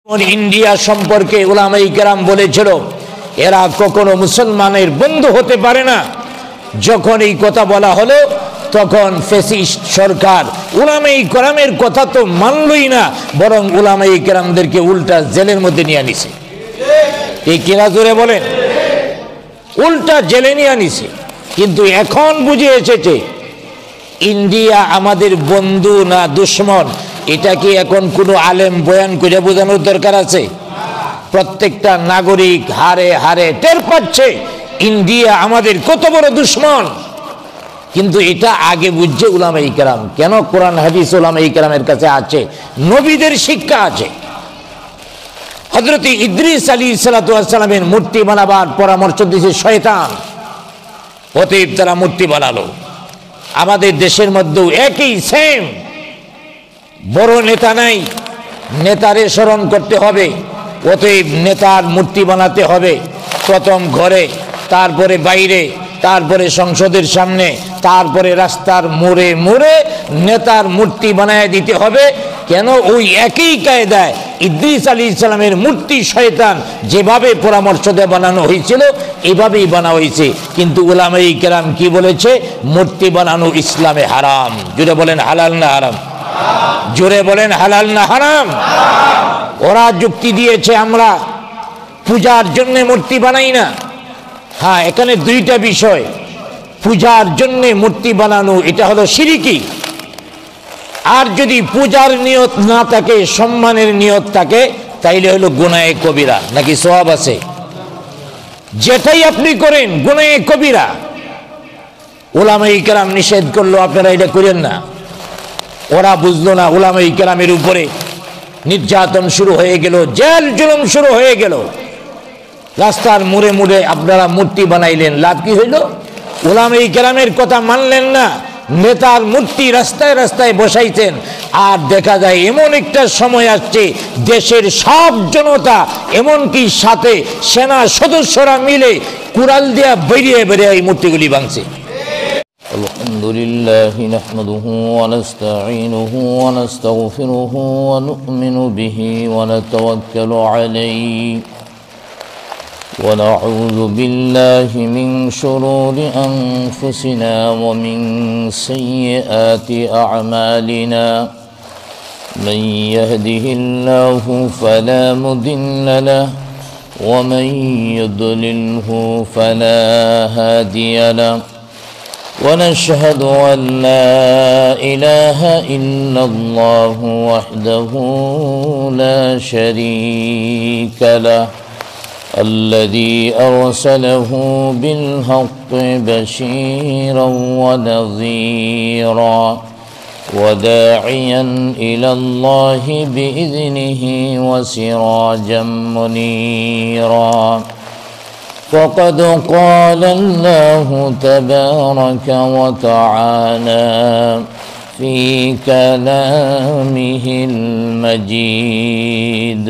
India সম্পর্কে উলামায়ে কেরাম বলেছিল এরা কখনো মুসলমানের বন্ধু হতে পারে না। যখন এই কথা বলা হলো তখন ফ্যাসিস্ট সরকার উলামায়ে কেরামের কথা তো মানলই না, বরং উলামায়ে কেরামদেরকে উল্টা জেলের মধ্যে নিয়ে আনিছে। এই কিনা জোরে বলেন, উল্টা জেলে নিয়ে আনিছে। কিন্তু এখন বুঝে এসেছে ইন্ডিয়া আমাদের বন্ধু না দুশ্মন, এটা কি এখন কোনো আলেম বয়ান করে বোঝানোর দরকার আছে? প্রত্যেকটা নাগরিক হারে হারে টের পাচ্ছে ইন্ডিয়া আমাদের কত বড় দুশ্মন। কিন্তু এটা আগে বুঝছে উলামায়ে কেরাম। কেন? কোরআন হাদিস উলামায়ে কেরামের কাছে আছে, নবীদের শিক্ষা আছে। হযরত ইদ্রিস আলাইহিসসালাতু ওয়াসসালামের মূর্তি বানাবার পরামর্শ দিয়েছে শয়তান, অতএব তারা মূর্তি বানালো। আমাদের দেশের মধ্যেও একই সেম, বড় নেতা নাই, নেতারে স্মরণ করতে হবে, অতএব নেতার মূর্তি বানাতে হবে। প্রথম ঘরে, তারপরে বাইরে, তারপরে সংসদের সামনে, তারপরে রাস্তার মোড়ে মোড়ে নেতার মূর্তি বানায় দিতে হবে। কেন? ওই একই কায়দায় ইদ্রিস আলাইহিস সালামের মূর্তি শয়তান যেভাবে পরামর্শ দিয়ে বানানো হয়েছিল এভাবেই বানা হয়েছে। কিন্তু উলামায়ে কেরাম কি বলেছে? মূর্তি বানানো ইসলামে হারাম। জোরে বলেন হালাল না হারাম? জোরে বলেন হালাল না হারাম? ওরা যুক্তি দিয়েছে আমরা পূজার জন্য মূর্তি বানাই না। হ্যাঁ, এখানে দুইটা বিষয়। পূজার জন্য মূর্তি বানানো এটা হলো শিরকি। আর যদি পূজার নিয়ত না থাকে, সম্মানের নিয়ত থাকে, তাইলে হলো গুনাহে কবিরা। নাকি সওয়াব আছে? যেটাই আপনি করেন গুনাহে কবিরা। উলামায়ে কেরাম নিষেধ করলো আপনারা এটা করেন না। ওরা বুঝলো না, উলামায়ে কেরামের উপরে নির্যাতন শুরু হয়ে গেল, জেল জুলুম শুরু হয়ে গেল। রাস্তার মোড়ে মোড়ে আপনারা মূর্তি বানাইলেন, লাভ কি হইল? উলামায়ে কেরামের কথা মানলেন না, নেতার মূর্তি রাস্তায় রাস্তায় বসাইছেন। আর দেখা যায় এমন একটা সময় আসছে দেশের সব জনতা, এমনকি সাথে সেনা সদস্যরা মিলে কুড়াল দিয়া বেরিয়ে বেরিয়ে এই মূর্তিগুলি ভাঙছে। আলহামদুলিল্লাহি নাহমাদুহু ওয়া নাস্তাঈনুহু ওয়া নাস্তাগফিরুহু ওয়া নু'মিনু বিহি ওয়া নাতাওয়াক্কালু আলাইহি ওয়া নাউযু বিল্লাহি মিন শুরুরি আনফুসিনা ওয়া মিন সাইয়্যাতি আ'মালিনা মান ইয়াহদিহিল্লাহু ফালা মুদিল্লা লাহু ওয়া মান ইউদ্লিলহু ফালা হাদিয়া লাহু ونشهد أن لا إله إلا الله وحده لا شريك له الذي أرسله بالحق بشيرا ونذيرا وداعيا إلى الله بإذنه وسراجا منيرا فقد قال الله تبارك وتعالى في كلامه المجيد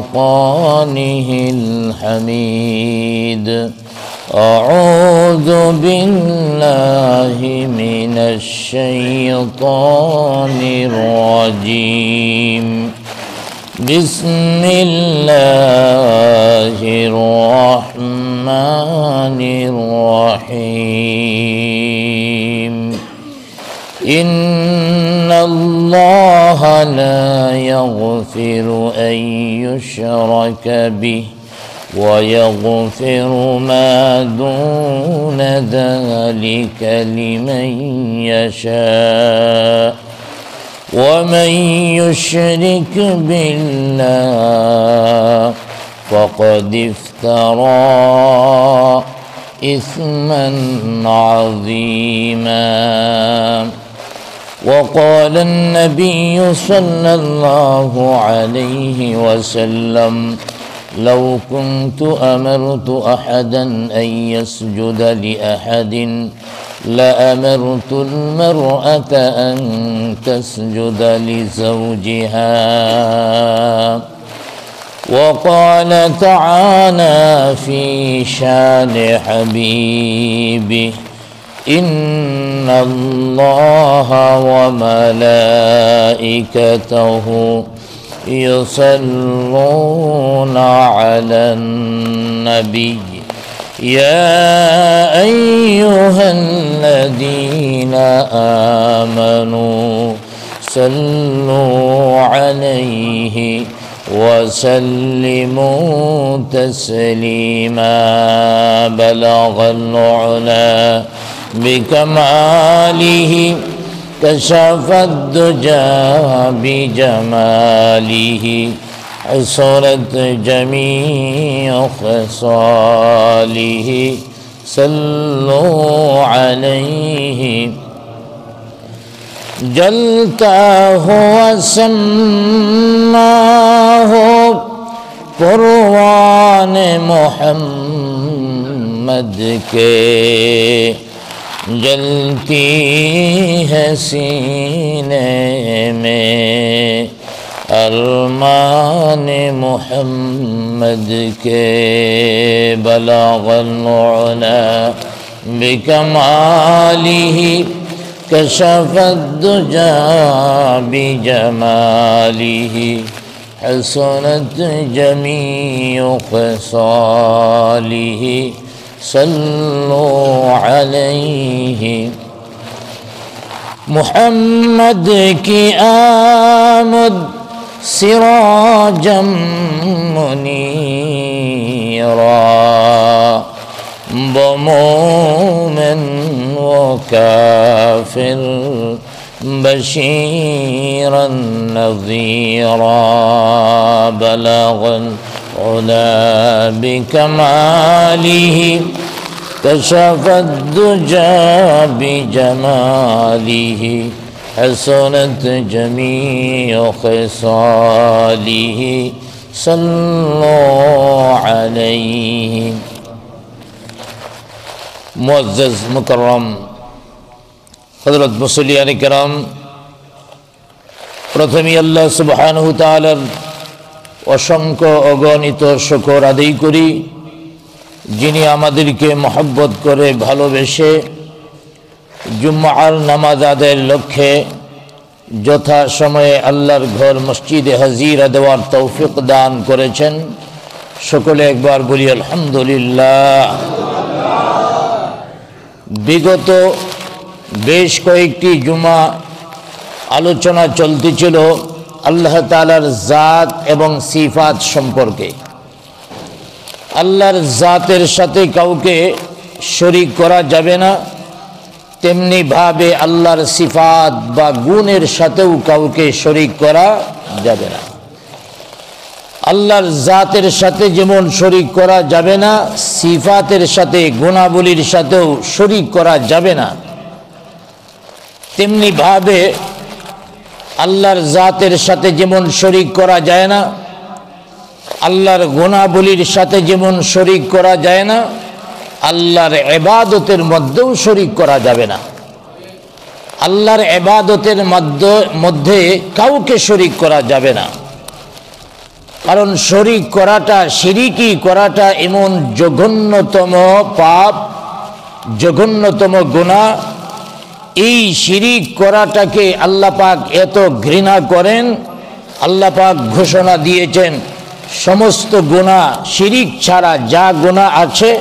وفرقانه الحميد أعوذ بالله من الشيطان الرجيم بسم الله الرحمن الرحيم إن الله لا يغفر أن يشرك به ويغفر ما دون ذلك لمن يشاء ومن يشرك بالله فقد افترى إثما عظيما وقال النبي صلى الله عليه وسلم لو كنت أمرت أحدا أن يسجد لأحد لأمرت المرأة أن تسجد لزوجها وقال تعالى في شان حبيبه إن الله وملائكته يصلون على النبي يا أيها الذين آمنوا صلوا عليه وسلموا تسليما بلغ العلا بكماله كشف الدجى بجماله حصلت جميع خصاله صلوا عليه جلتا हुआ سماه कुर्बान मोहम्मद के जलती है सीने में अरमान मोहम्मद के बलागल उला बिकमालिही कशफत दुजा बिजमालिही हसनत जमीउ खसालिही सल्लु अलैहि मुहम्मद की आमद सिराजम मुनीरा बमोमिन व काफिर बशीरन नज़ीरा बलगल उला बिकमालिही कशफत दुजा बिजमालिही हसनत जमीउ खसालिही सल्लु अलैहि मुअज़्ज़ज़ मुकर्रम हज़रत मुसल्लियान किराम प्रथमे अल्लाह सुब्हानहु ताआलार असंख्य अगणित शुकर आदाय करी जिनि आमादेरके मोहब्बत करे भालोबेसे जुम्मार नामाज आदायेर लक्ष्ये यथा समये आल्लाहर घर मस्जिदे हाजिरा देवार तौफिक दान करेছেন सकले एकबार बोली आलহামদুলিল্লাহ। विगत बेश कयेकटी जुमा आलोचना चलतेছিল আল্লাহ তাআলার জাত এবং সিফাত সম্পর্কে। আল্লাহর জাতের সাথে কাউকে শরীক করা যাবে না, তেমনি ভাবে আল্লাহর সিফাত বা গুণের সাথেও কাউকে শরীক করা যাবে না। আল্লাহর জাতের সাথে যেমন শরীক করা যাবে না, সিফাতের সাথে গুণাবলীর সাথেও শরীক করা যাবে না, তেমনি ভাবে আল্লাহর জাতের সাথে যেমন শরীক করা যায় না, আল্লাহর গুণাবলীর সাথে যেমন শরীক করা যায় না, আল্লাহর ইবাদতের মধ্যেও শরীক করা যাবে না। আল্লাহর ইবাদতের মধ্যে কাউকে শরীক করা যাবে না, কারণ শরীক করাটা, শিরিকি করাটা এমন জঘন্যতম পাপ, জঘন্যতম গুনাহ। এই শিরিক করাটাকে আল্লাহ পাক এত ঘৃণা করেন, আল্লাহ পাক ঘোষণা দিয়েছেন সমস্ত গুনাহ শিরিক ছাড়া যা গুনাহ আছে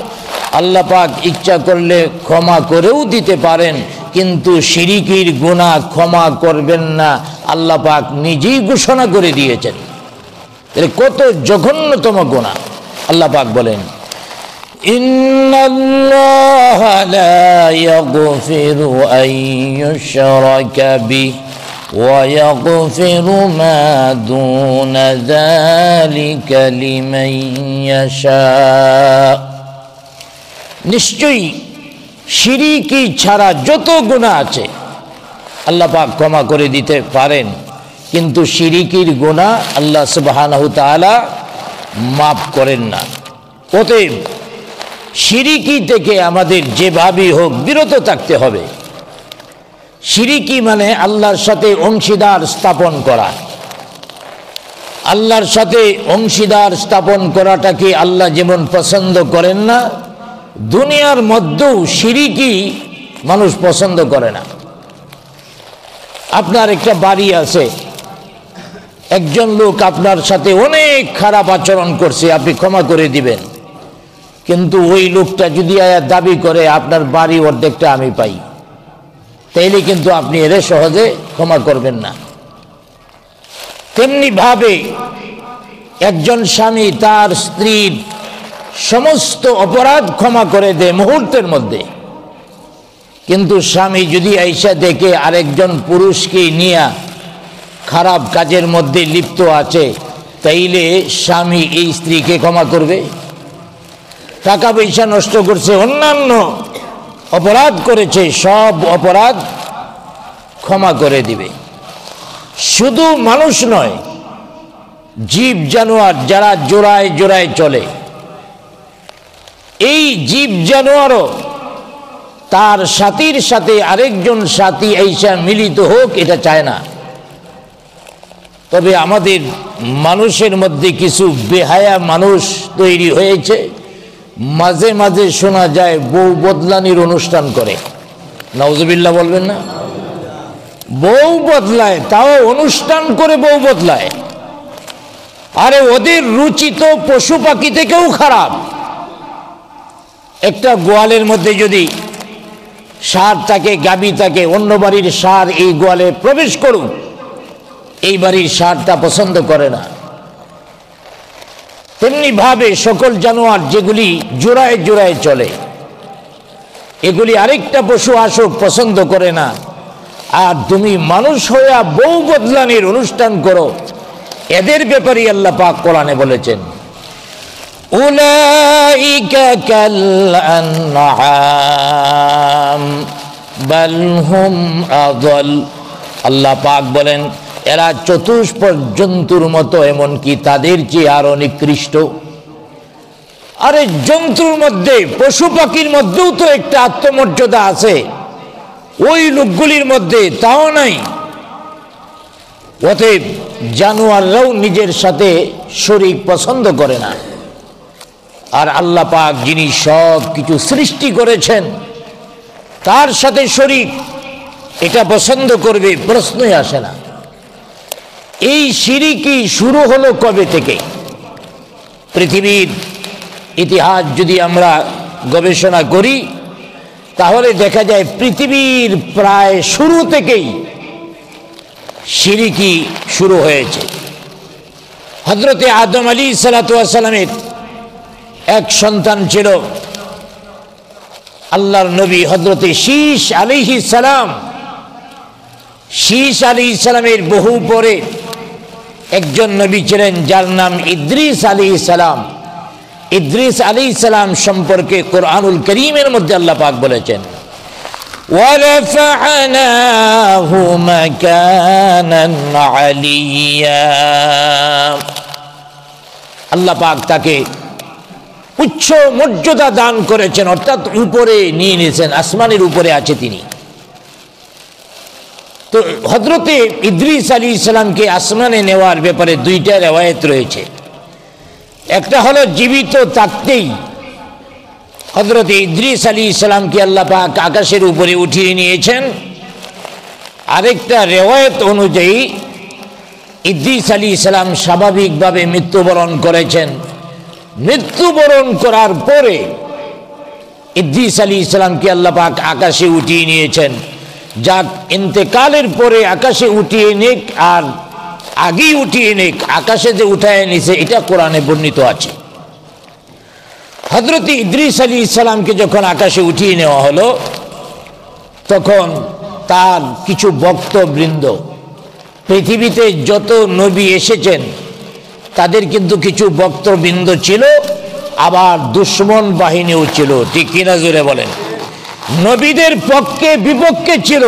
আল্লাহ পাক ইচ্ছা করলে ক্ষমা করেও দিতে পারেন, কিন্তু শিরিকির গুনাহ ক্ষমা করবেন না, আল্লাহ পাক নিজেই ঘোষণা করে দিয়েছেন। এর কত জঘন্যতম গুনাহ। আল্লাহ পাক বলেন ইন্নাল্লাহা লা ইয়াগফিরু আন ইউশরাকা বিহি ওয়া ইয়াগফিরু মা দুনা যালিকা লিমান ইয়াশা। নিশ্চয়ই শিরিকি ছাড়া যত গুনাহ আছে আল্লাহ পাক ক্ষমা করে দিতে পারেন, কিন্তু শিরিকির গুনাহ আল্লাহ সুবহানাহু তাআলা মাফ করেন না। অতএব শিরিকি থেকে আমাদের যেভাবেই হোক বিরত থাকতে হবে। শিরিকি মানে আল্লাহর সাথে অংশীদার স্থাপন করা। আল্লাহর সাথে অংশীদার স্থাপন করাটাকে আল্লাহ যেমন পছন্দ করেন না, দুনিয়ার মধ্যেও শিরিকি মানুষ পছন্দ করে না। আপনার একটা বাড়ি আছে, একজন লোক আপনার সাথে অনেক খারাপ আচরণ করছে, আপনি ক্ষমা করে দিবেন, কিন্তু ওই লোকটা যদি দাবি করে আপনার বাড়ি অর্ধেকটা আমি পাই, তাইলে কিন্তু আপনি এর সহজে ক্ষমা করবেন না। তেমনি ভাবে একজন স্বামী তার স্ত্রীর সমস্ত অপরাধ ক্ষমা করে দেয় মুহূর্তের মধ্যে, কিন্তু স্বামী যদি আইসা দেখে আরেকজন পুরুষকে নিয়ে খারাপ কাজের মধ্যে লিপ্ত আছে, তাইলে স্বামী এই স্ত্রীকে ক্ষমা করবে? টাকা পয়সা নষ্ট করছে, অন্যান্য অপরাধ করেছে, সব অপরাধ ক্ষমা করে দিবে। শুধু মানুষ নয়, জীব জানোয়ার যারা জোড়ায় জোড়ায় চলে, এই জীব জানোয়ারও তার সাথীর সাথে আরেকজন সাথী এইসা মিলিত হোক এটা চায় না। তবে আমাদের মানুষের মধ্যে কিছু বেহায়া মানুষ তৈরি হয়েছে, মাঝে মাঝে শোনা যায় বউ বদলানির অনুষ্ঠান করে। নাউজুবিল্লাহ বলবেন না? বউ বদলায়, তাও অনুষ্ঠান করে বউ বদলায়। আরে ওদের রুচি তো পশু পাখি থেকেও খারাপ। একটা গোয়ালের মধ্যে যদি ষাঁড় থাকে, গাভী থাকে, অন্য বাড়ির ষাঁড় এই গোয়ালে প্রবেশ করুক, এই বাড়ির ষাঁড়টা পছন্দ করে না। তেমনি ভাবে সকল জানোয়ার যেগুলি জোড়ায় জোড়ায় চলে, এগুলি আরেকটা পশু আসুক পছন্দ করে না। আর তুমি মানুষ হইয়া বউ বদলানির অনুষ্ঠান করো, এদের ব্যাপারে আল্লাহ পাক কোরআনে বলেছেন, উলাইকা কাল আনআম বাল হুম আযাল। আল্লাহ পাক বলেন এরা চতুষ্পদ জন্তুর মতো, এমনকি তাদের চেয়ে আরো নিকৃষ্ট। আরে জন্তুর মধ্যে, পশু পাখির মধ্যেও তো একটা আত্মমর্যাদা আছে, ওই লোকগুলির মধ্যে তাও নাই। অতএব জানোয়াররাও নিজের সাথে শরীক পছন্দ করে না। আর আল্লাহ পাক যিনি সব কিছু সৃষ্টি করেছেন, তার সাথে শরীক এটা পছন্দ করবে প্রশ্নই আসে না। এই শিরকি শুরু হলো কবে থেকে? পৃথিবীর ইতিহাস যদি আমরা গবেষণা করি, তাহলে দেখা যায় পৃথিবীর প্রায় শুরু থেকেই শিরকি শুরু হয়েছে। হযরতে আদম আলাইহিসসালাতু ওয়াস সালামের এক সন্তান ছিল আল্লাহর নবী হযরতে শীশ আলাইহিস সালাম। শীশ আলাইহিস সালামের বহু পরে একজন নবী ছিলেন যার নাম ইদ্রিস আলাইহিস সালাম। ইদ্রিস আলাইহিস সালাম সম্পর্কে কোরআনুল কারীমের মধ্যে আল্লাহ পাক বলেছেন, ওয়ারাফা'নাহু মাকানান আলিয়্যা। আল্লাহ পাক তাকে উচ্চ মর্যাদা দান করেছেন, অর্থাৎ উপরে নিয়ে নিয়েছেন, আসমানের উপরে আছে তিনি। তো হযরতে ইদ্রিস আলাইহিস সালামকে আসমানে নেওয়ার ব্যাপারে দুইটা রিওয়ায়াত রয়েছে। একটা হলো জীবিত থাকতেই হযরতে ইদ্রিস আলাইহিস সালামকে আল্লাহ পাক আকাশের উপরে উঠিয়ে নিয়েছেন। আরেকটা রিওয়ায়াত অনুযায়ী ইদ্রিস আলাইহিস সালাম স্বাভাবিকভাবে মৃত্যুবরণ করেছেন। মৃত্যুবরণ করার পরে ইদ্রিস আলাইহিস সালামকে আল্লাহ পাক আকাশে উঠিয়ে নিয়েছেন। যাক, ইন্তেকালের পরে আকাশে উঠিয়ে নিক আর আগেই উঠিয়ে নিক, আকাশে যে উঠায় নিছে এটা কোরআনে বর্ণিত আছে। হযরত ইদ্রিস আলাইহিস সালামকে যখন আকাশে উঠিয়ে নেওয়া হলো, তখন তার কিছু ভক্তবৃন্দ, পৃথিবীতে যত নবী এসেছেন তাদের কিন্তু কিছু ভক্তবৃন্দ ছিল, আবার দুশমন বাহিনীও ছিল, ঠিক কিনা জোরে বলেন? নবীদের পক্ষে বিপক্ষে ছিল,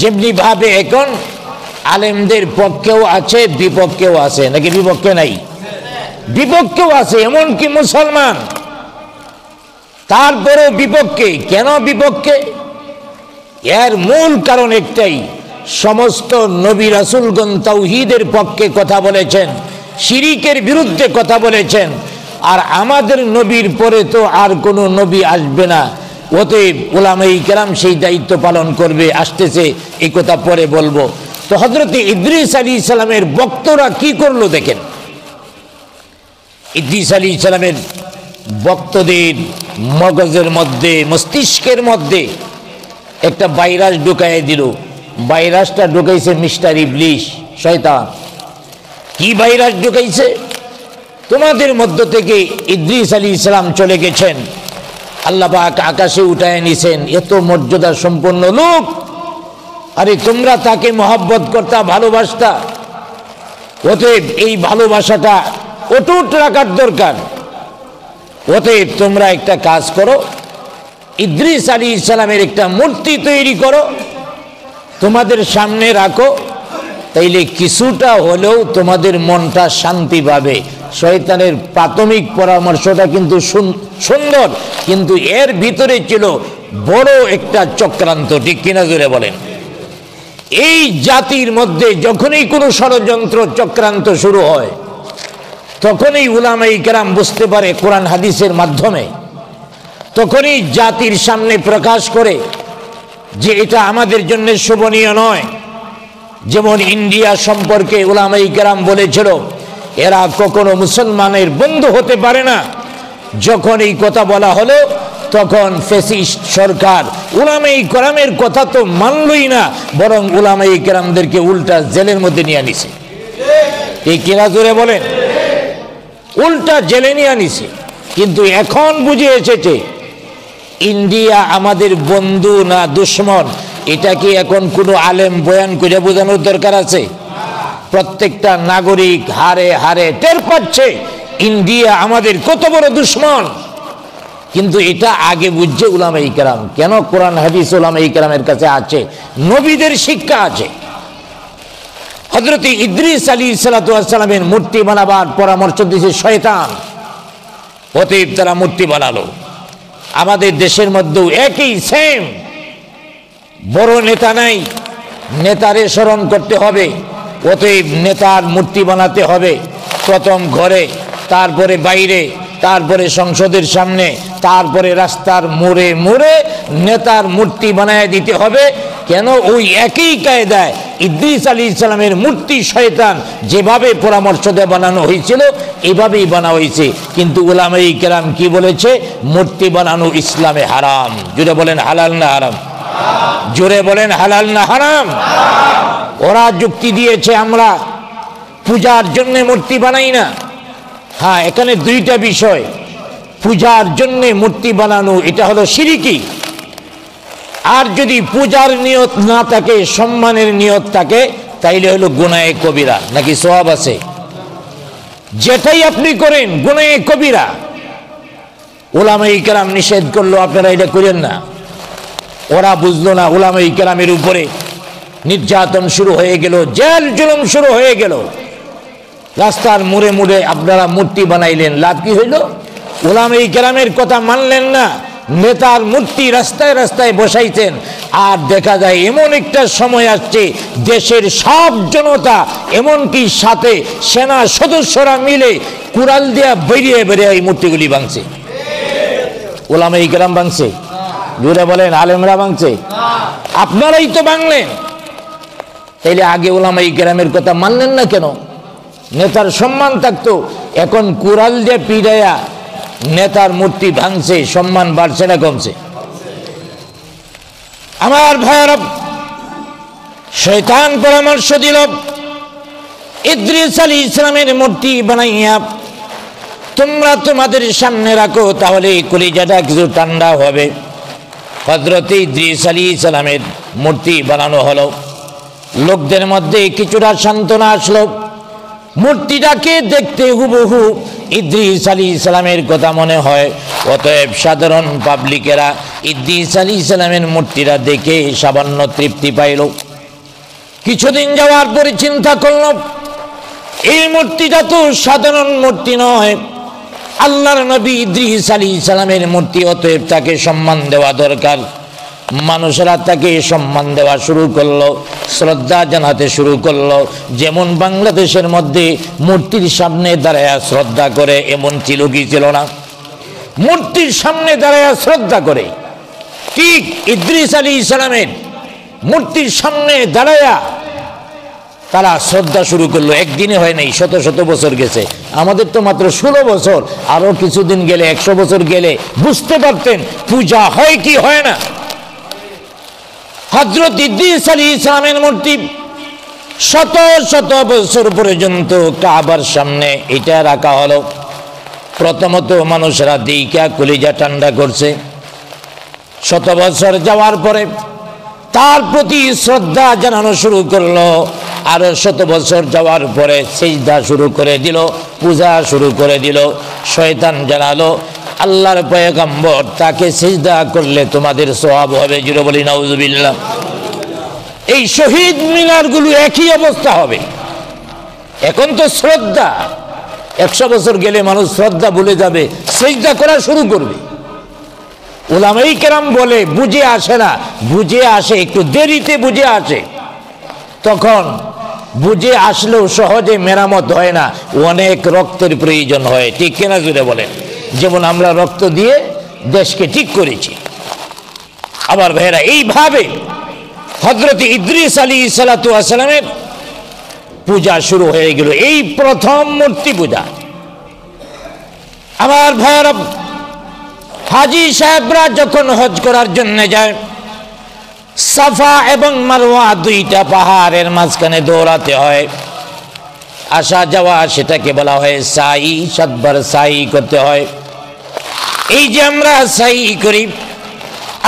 যেমনি ভাবে এখন আলেমদের পক্ষেও আছে বিপক্ষেও আছে, নাকি বিপক্ষে নাই? বিপক্ষেও আছে, এমনকি মুসলমান তারপরেও বিপক্ষে। কেন বিপক্ষে? এর মূল কারণ একটাই, সমস্ত নবী রাসূলগণ তাওহীদের পক্ষে কথা বলেছেন, শিরিকের বিরুদ্ধে কথা বলেছেন, আর আমাদের নবীর পরে তো আর কোনো নবী আসবে না। অতএব উলামায়ে কেরাম সেই দায়িত্ব পালন করবে, আসতেছে, এই কথা পরে বলবো। তো তো হযরত ইদ্রিস আলাইহিস সালামের ভক্তরা কি করলো দেখেন। ইদ্রিস আলাইহিস সালামের ভক্তদের মগজের মধ্যে, মস্তিষ্কের মধ্যে একটা ভাইরাস ঢুকাই দিল। ভাইরাসটা ঢুকাইছে মিস্টার ইবলিস, শয়তান। কি ভাইরাস ঢুকাইছে? তোমাদের মধ্য থেকে ইদ্রিস আলাইহিস সালাম চলে গেছেন, আল্লাহ পাক আকাশে উঠায় নিছেন, এত মর্যাদা সম্পন্ন লোক, আরে তোমরা তাকে মহব্বত করতা, ভালোবাসতা, অতএব এই ভালোবাসাটা অটুট রাখার দরকার। অতএব তোমরা একটা কাজ করো, ইদ্রিস আলাইহিস সালামের একটা মূর্তি তৈরি করো, তোমাদের সামনে রাখো, তাইলে কিছুটা হলেও তোমাদের মনটা শান্তি পাবে। শয়তানের প্রাথমিক পরামর্শটা কিন্তু সুন্দর, কিন্তু এর ভিতরে ছিল বড় একটা চক্রান্ত, ঠিক কিনা জোরে বলেন। এই জাতির মধ্যে যখনই কোনো ষড়যন্ত্র চক্রান্ত শুরু হয়, তখনই উলামায়ে কেরাম বুঝতে পারে কোরআন হাদিসের মাধ্যমে, তখনই জাতির সামনে প্রকাশ করে যে এটা আমাদের জন্য শোভনীয় নয়। যেমন ইন্ডিয়া সম্পর্কে উলামায়ে কেরাম বলেছিল এরা কখনো মুসলমানের বন্ধু হতে পারে না। যখন এই কথা বলা হলো, তখন ফ্যাসিস্ট সরকার উলামায়ে কেরামের কথা তো মানলই না, বরং উলামায়ে কেরামদেরকে উল্টা জেলের মধ্যে নিয়ে আনিছে। এই কিনা জোরে বলেন, উল্টা জেলে নিয়ে আনিছে। কিন্তু এখন বুঝে এসেছে ইন্ডিয়া আমাদের বন্ধু না দুশ্মন, এটা কি এখন কোনো আলেম বয়ান করে বোঝানোর দরকার আছে? প্রত্যেকটা নাগরিক হারে হারে টের পাচ্ছে ইন্ডিয়া আমাদের কত বড় দুশ্মন। কিন্তু এটা আগে বুঝছে উলামায়ে কেরাম। কেন? কোরআন হাদিস উলামায়ে কেরামের কাছে আছে, নবীদের শিক্ষা আছে। হযরত ইদ্রিস আলাইহিস সালামের মূর্তি বানাবার পরামর্শ দিয়েছে শয়তান, অতএব তারা মূর্তি বানালো। আমাদের দেশের মধ্যেও একই সেম, বড় নেতা নাই, নেতারে স্মরণ করতে হবে, অতএব নেতার মূর্তি বানাতে হবে। প্রথম ঘরে, তারপরে বাইরে, তারপরে সংসদের সামনে, তারপরে রাস্তার মোড়ে মোড়ে নেতার মূর্তি বানায় দিতে হবে। কেন? ওই একই কায়দায় ইদ্রিস আলাইহিস সালামের মূর্তি শয়তান যেভাবে পরামর্শ দিয়ে বানানো হয়েছিল এইভাবেই বানা হয়েছে। কিন্তু উলামায়ে কেরাম কি বলেছে? মূর্তি বানানো ইসলামে হারাম। জোরে বলেন হালাল না হারাম? জোরে বলেন হালাল না হারাম? ওরা যুক্তি দিয়েছে আমরা পূজার জন্য মূর্তি বানাই না। হ্যাঁ, এখানে দুইটা বিষয়। পূজার জন্য মূর্তি বানানো এটা হলো শিরকি, আর যদি পূজার নিয়ত না থাকে, সম্মানের নিয়ত থাকে, তাইলে হলো গুনাহে কবিরা। নাকি সওয়াব আছে? যেটাই আপনি করেন গুনাহে কবিরা। উলামায়ে কেরাম নিষেধ করলো আপনারা এটা করেন না। ওরা বুঝলো না, উলামায়ে কেরামের উপরে নির্যাতন শুরু হয়ে গেল, জেল জুলুম শুরু হয়ে গেল। রাস্তার মোড়ে মোড়ে আপনারা মূর্তি বানাইলেন, লাভ কি হইল? উলামায়ে কেরামের কথা মানলেন না, নেতার মূর্তি রাস্তায় রাস্তায় বসাইতেন। আর দেখা যায় এমন একটা সময় আসছে দেশের সব জনতা, এমনকি সাথে সেনা সদস্যরা মিলে কুড়াল দিয়া বেরিয়ে বেরিয়ে এই মূর্তিগুলি ভাঙছে। উলামায়ে কেরাম ভাঙছে? জোরে বলেন, আলেমরা ভাঙছে? আপনারাই তো ভাঙলেন। তাইলে আগে উলামায়ে কেরামের কথা মানলেন না কেন? নেতার সম্মান থাকতো, এখন কুড়াল দিয়ে পিড়াইয়া নেতার মূর্তি ভাঙছে, সম্মান বাড়ছে না কমছে? আমার ভাইয়েরা, শয়তান পরামর্শ দিল ইদ্রিস আলাইহিস সালামের মূর্তি বানাইয়া তোমরা তোমাদের সামনে রাখো, তাহলে কলিজাটা কিছু ঠান্ডা হবে। হযরত ইদ্রিস আলাইহিস সালামের মূর্তি বানানো হলো। লোকদের মধ্যে কিছুটা সান্ত্বনা আসলো। মূর্তিটাকে দেখতে হুবহু ইদ্রিস আলাইহিস সালামের কথা মনে হয়। অতএব সাধারণ পাবলিকেরা ইদ্রিস আলাইহিস সালামের মূর্তিটা দেখে সামান্য তৃপ্তি পাইল। কিছুদিন যাওয়ার পরে চিন্তা করল এই মূর্তিটা তো সাধারণ মূর্তি নয়, আল্লাহর নবী ইদ্রিস আলাইহিস সালামের মূর্তি, অতএব তাকে সম্মান দেওয়া দরকার। মানুষেরা তাকে সম্মান দেওয়া শুরু করলো, শ্রদ্ধা জানাতে শুরু করলো। যেমন বাংলাদেশের মধ্যে মূর্তির সামনে দাঁড়ায়া শ্রদ্ধা করে, এমন ছিল কি ছিল না? মূর্তির সামনে দাঁড়ায়া শ্রদ্ধা করে। ঠিক ইদ্রিস আলাইহিস সালামের মূর্তির সামনে দাঁড়ায়া তারা শ্রদ্ধা শুরু করলো। একদিনে হয় নাই, শত শত বছর গেছে। আমাদের তো মাত্র 16 বছর, আরো কিছুদিন গেলে 100 বছর গেলে বুঝতে পারতেন পূজা হয় কি হয় না। হযরত ইদ্রিস আলাইহিস সালামের মূর্তি শত শত বছর পর্যন্ত কাবার সামনে এটা রাখা হলো। প্রথমত মানুষরা দিকা কলিজা ঠান্ডা করছে। শত বছর যাওয়ার পরে তার প্রতি শ্রদ্ধা জানানো শুরু করলো। আরো শত বছর যাওয়ার পরে সিজদা শুরু করে দিল, পূজা শুরু করে দিল। শয়তান জানালো আল্লাহর পয়গম্বর তাকে সিজদা করলে তোমাদের সওয়াব হবে। জুড়ে বলি নাউজুবিল্লাহ। এই শহীদ মিনারগুলো একই অবস্থা হবে। এখন তো শ্রদ্ধা, 100 বছর গেলে মানুষ শ্রদ্ধা ভুলে যাবে, সিজদা করা শুরু করবে। উলামায়ে কেরাম বলে বুঝে আসে না, বুঝে আসে একটু দেরিতে বুঝে আসে। তখন বুঝে আসলেও সহজে মেরামত হয় না, অনেক রক্তের প্রয়োজন হয়। ঠিক কিনা জুড়ে বলেন? যেমন আমরা রক্ত দিয়ে দেশকে ঠিক করেছি। আবার ভাইরা এইভাবে হযরত ইদ্রিস আলাইহিস সালাতু ওয়াস সালামের পূজা শুরু হয়ে গেল। এই প্রথম মূর্তি পূজা। আমার ভাইরা, হাজী সাহেবরা যখন হজ করার জন্য যায়, সাফা এবং মারওয়া দুইটা পাহাড়ের মাঝখানে দৌড়াতে হয়, আসা যাওয়া, সেটাকে বলা হয় সাই। 7 বার সাই করতে হয়। এই যে আমরা সাই করি,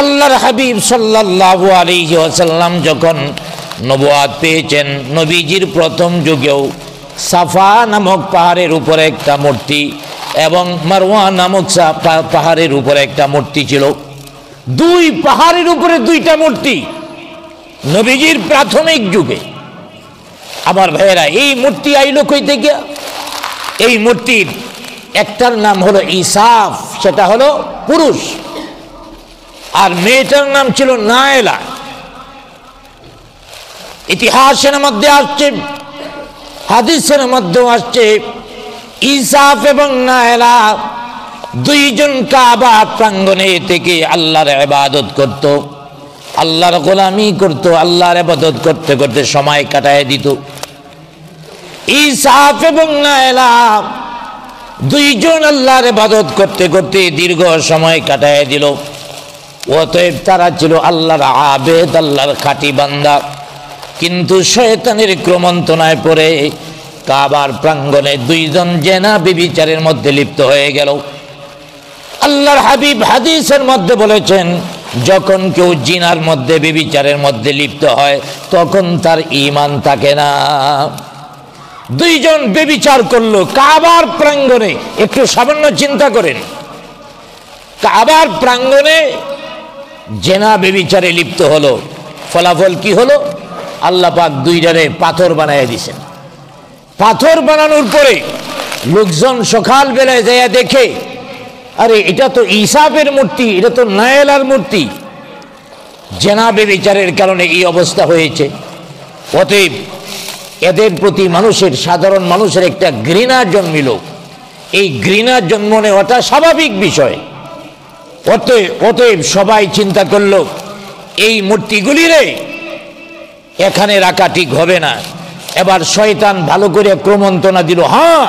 আল্লাহর হাবিব সাল্লাল্লাহু আলাইহি ওয়াসাল্লাম যখন নবুয়াত পেয়েছেন, নবীজির প্রথম যুগেও সাফা নামক পাহাড়ের উপরে একটা মূর্তি এবং মারওয়া নামক পাহাড়ের উপরে একটা মূর্তি ছিল। 2 পাহাড়ের উপরে 2টা মূর্তি নবীজির প্রাথমিক যুগে। আমার ভাইয়েরা, এই মূর্তি আইলো কই থেকে? এই মূর্তির একটার নাম হলো ইসাফ, সেটা হলো পুরুষ, আর মেয়েটার নাম ছিল নায়লা। ইতিহাসের মধ্যে আসছে, হাদিসের মধ্যেও আসছে, ইসাফ এবং নায়লা 2 জন কাবা প্রাঙ্গণে থেকে আল্লাহর ইবাদত করত, আল্লাহর গোলামি করত, আল্লাহর ইবাদত করতে করতে সময় কাটায় দিত। ইসাফ এবং নায়লা 2 জন আল্লাহর ইবাদত করতে করতে দীর্ঘ সময় কাটায় দিল। অতএব তারা ছিল আল্লাহর আবেদ, আল্লাহর খাঁটি বান্দা। কিন্তু শয়তানের ক্রমন্তনায় পড়ে কাবার প্রাঙ্গণে 2 জন জেনা ব্যভিচারের মধ্যে লিপ্ত হয়ে গেল। আল্লাহর হাবিব হাদিসের মধ্যে বলেছেন, যখন কেউ জিনার মধ্যে, ব্যভিচারের মধ্যে লিপ্ত হয়, তখন তার ঈমান থাকে না। 2 জন ব্যভিচার করলো কাবার প্রাঙ্গণে। একটু সামান্য চিন্তা করেন, কাবার প্রাঙ্গণে জেনা ব্যভিচারে লিপ্ত হলো, ফলাফল কি হলো? আল্লাহ পাক 2টারে পাথর বানায় দিয়েছেন। পাথর বানানোর পরে লোকজন সকাল বেলায় যায় দেখে, আরে এটা তো ইসাফের মূর্তি, এটা তো নায়লার মূর্তি। জেনা ব্যভিচারের কারণে এই অবস্থা হয়েছে। অতএব এদের প্রতি মানুষের, সাধারণ মানুষের একটা ঘৃণা জন্মিল। এই ঘৃণা জন্ম নেওয়াটা স্বাভাবিক বিষয়। অতএব সবাই চিন্তা করলো, এই মূর্তিগুলিরে এখানে রাখা ঠিক হবে না। এবার শয়তান ভালো করে ক্রমন্তনা দিল, হ্যাঁ,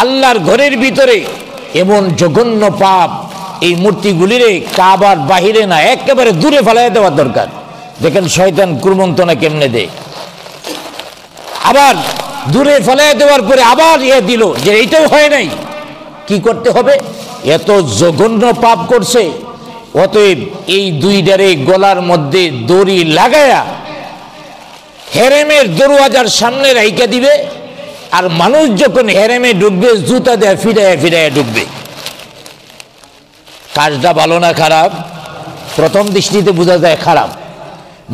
আল্লাহর ঘরের ভিতরে এমন জঘন্য পাপ, এই মূর্তিগুলিরে কাবার বাহিরে না, একেবারে দূরে ফেলাই দেওয়া দরকার। দেখেন শয়তান ক্রমন্তনা কেমনে দেয়। আবার দূরে ফেলাই দেওয়ার পরে আবার দিল যে এইটাও হয় নাই, কি করতে হবে? এত জঘন্য পাপ করছে, অতএব এই 2টারে গলার মধ্যে দড়ি লাগায়া হেরেমের দরওয়াজার সামনে রাইখা দিবে। আর মানুষ যখন হেরেমে ঢুকবে, জুতা দেয়া ফিরাইয়া ফিরাইয়া ঢুকবে। কাজটা ভালো না খারাপ? প্রথম দৃষ্টিতে বোঝা যায় খারাপ।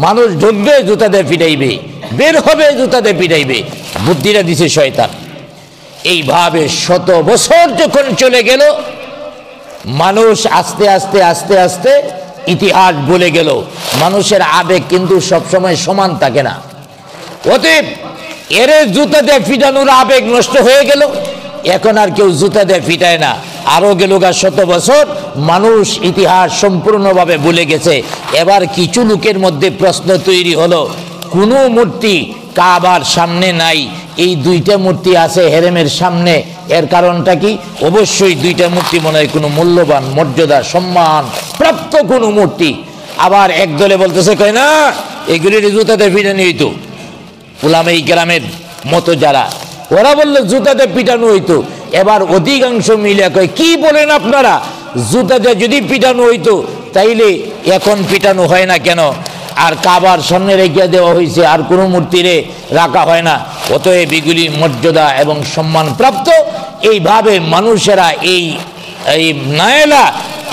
মানুষ ঢুকবে, জুতা দিয়ে ফিরাইবে, বের হবে, জুতা দিয়ে ফিরাইবে। বুদ্ধিটা দিছে শয়তান। এইভাবে শত বছর যখন চলে গেল, মানুষ আস্তে আস্তে আস্তে আস্তে ইতিহাস বলে গেল। মানুষের আবেগ কিন্তু সবসময় সমান থাকে না। অতএব এরে জুতা দিয়ে ফিটানোর আবেগ নষ্ট হয়ে গেল। এখন আর কেউ জুতা দিয়ে ফিটায় না। আরো গেল গা শত বছর, মানুষ ইতিহাস সম্পূর্ণভাবে ভুলে গেছে। এবার কিছু লোকের মধ্যে প্রশ্ন তৈরি হলো, কোনো মূর্তি কাবার সামনে নাই, এই দুইটা মূর্তি আছে হেরেমের সামনে। এর কারণটা কি? অবশ্যই দুইটা মূর্তি মনে হয় কোনো মূল্যবান, মর্যাদা, সম্মান প্রাপ্ত কোনো মূর্তি। আবার একদলে বলতেছে কয় না, এগুলির জুতাতে পিটানো হইতো। উলামায়ে কেরামের মতো যারা, ওরা বললো জুতাতে পিটানো হইতো। এবার অধিকাংশ মিলে কয় কি বলেন আপনারা, জুতাতে যদি পিটানো হইতো তাইলে এখন পিটানো হয় না কেন? আর কাবার সামনে রেখে দেওয়া হয়েছে, আর কোনো মূর্তিরে রাখা হয় না। অতএব এগুলি মর্যাদা এবং সম্মান প্রাপ্ত। এইভাবে মানুষেরা এই নায়লা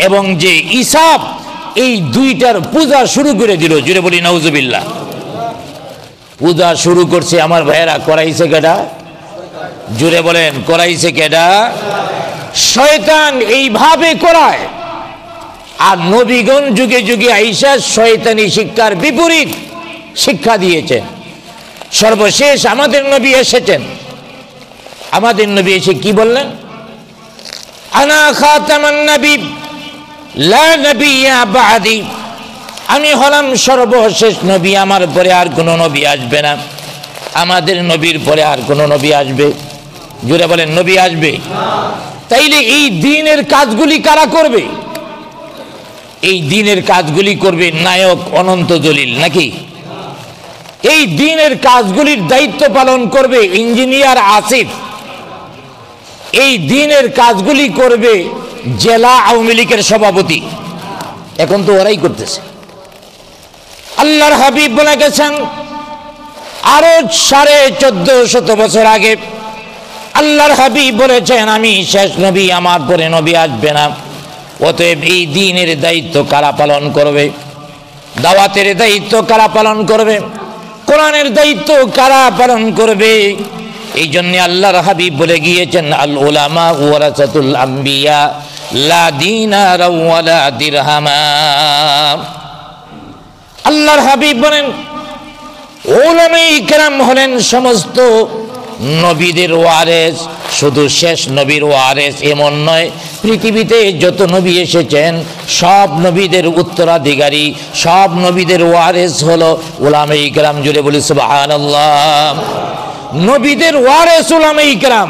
এবং যে ইসাব, এই দুইটার পূজা শুরু করে দিল। জুড়ে বলি নাউজুবিল্লাহ। পূজা শুরু করছে আমার ভাইয়েরা, করাইছে কেডা? জুড়ে বলেন, করাইছে কেডা? শয়তান এইভাবে করায়। আর নবীগণ যুগে যুগে আইসা শয়তানি শিক্ষার বিপরীত শিক্ষা দিয়েছেন। সর্বশেষ আমাদের নবী এসেছেন। আমাদের নবী এসে কি বললেন? আনা খাতামান নবী লা নবিয়্যা বাদি, আমি হলাম সর্বশেষ নবী, আমার পরে আর কোনো নবী আসবে না। আমাদের নবীর পরে আর কোনো নবী আসবে? জুড়ে বলেন, নবী আসবে। তাইলে এই দ্বীনের কাজগুলি কারা করবে? এই দ্বীনের কাজগুলি করবে নায়ক অনন্ত জলিল, নাকি? এই দ্বীনের কাজগুলির দায়িত্ব পালন করবে ইঞ্জিনিয়ার আসিফ। এই দ্বীনের কাজগুলি করবে জেলা আওয়ামী লীগের সভাপতি। এখন তো ওরাই করতেছে। আল্লাহর হাবিব বলে গেছেন আরো 1450 বছর আগে, আল্লাহর হাবিব বলেছেন আমি শেষ নবী, আমার পরে নবী আসবে না। অতএব এই দ্বীনের দায়িত্ব কারা পালন করবে? দাওয়াতের দায়িত্ব কারা পালন করবে? কোরআনের দায়িত্ব কারা পালন করবে? এই জন্য আল্লাহর হাবিব বলে গিয়েছেন আল উলামা ওয়ারাসাতুল আম্বিয়া লা দিনারা ওয়ালা দিরহামা। আল্লাহর হাবিব বলেন উলামায়ে কেরাম হলেন সমস্ত নবীদের ওয়ারেস। শুধু শেষ নবীর ওয়ারেস এমন নয়, পৃথিবীতে যত নবী এসেছেন সব নবীদের উত্তরাধিকারী, সব নবীদের ওয়ারেস হলো উলামায়ে কেরাম। জুড়ে বলি সুবহানাল্লাহ। নবীদের ওয়ারেস উলামায়ে কেরাম।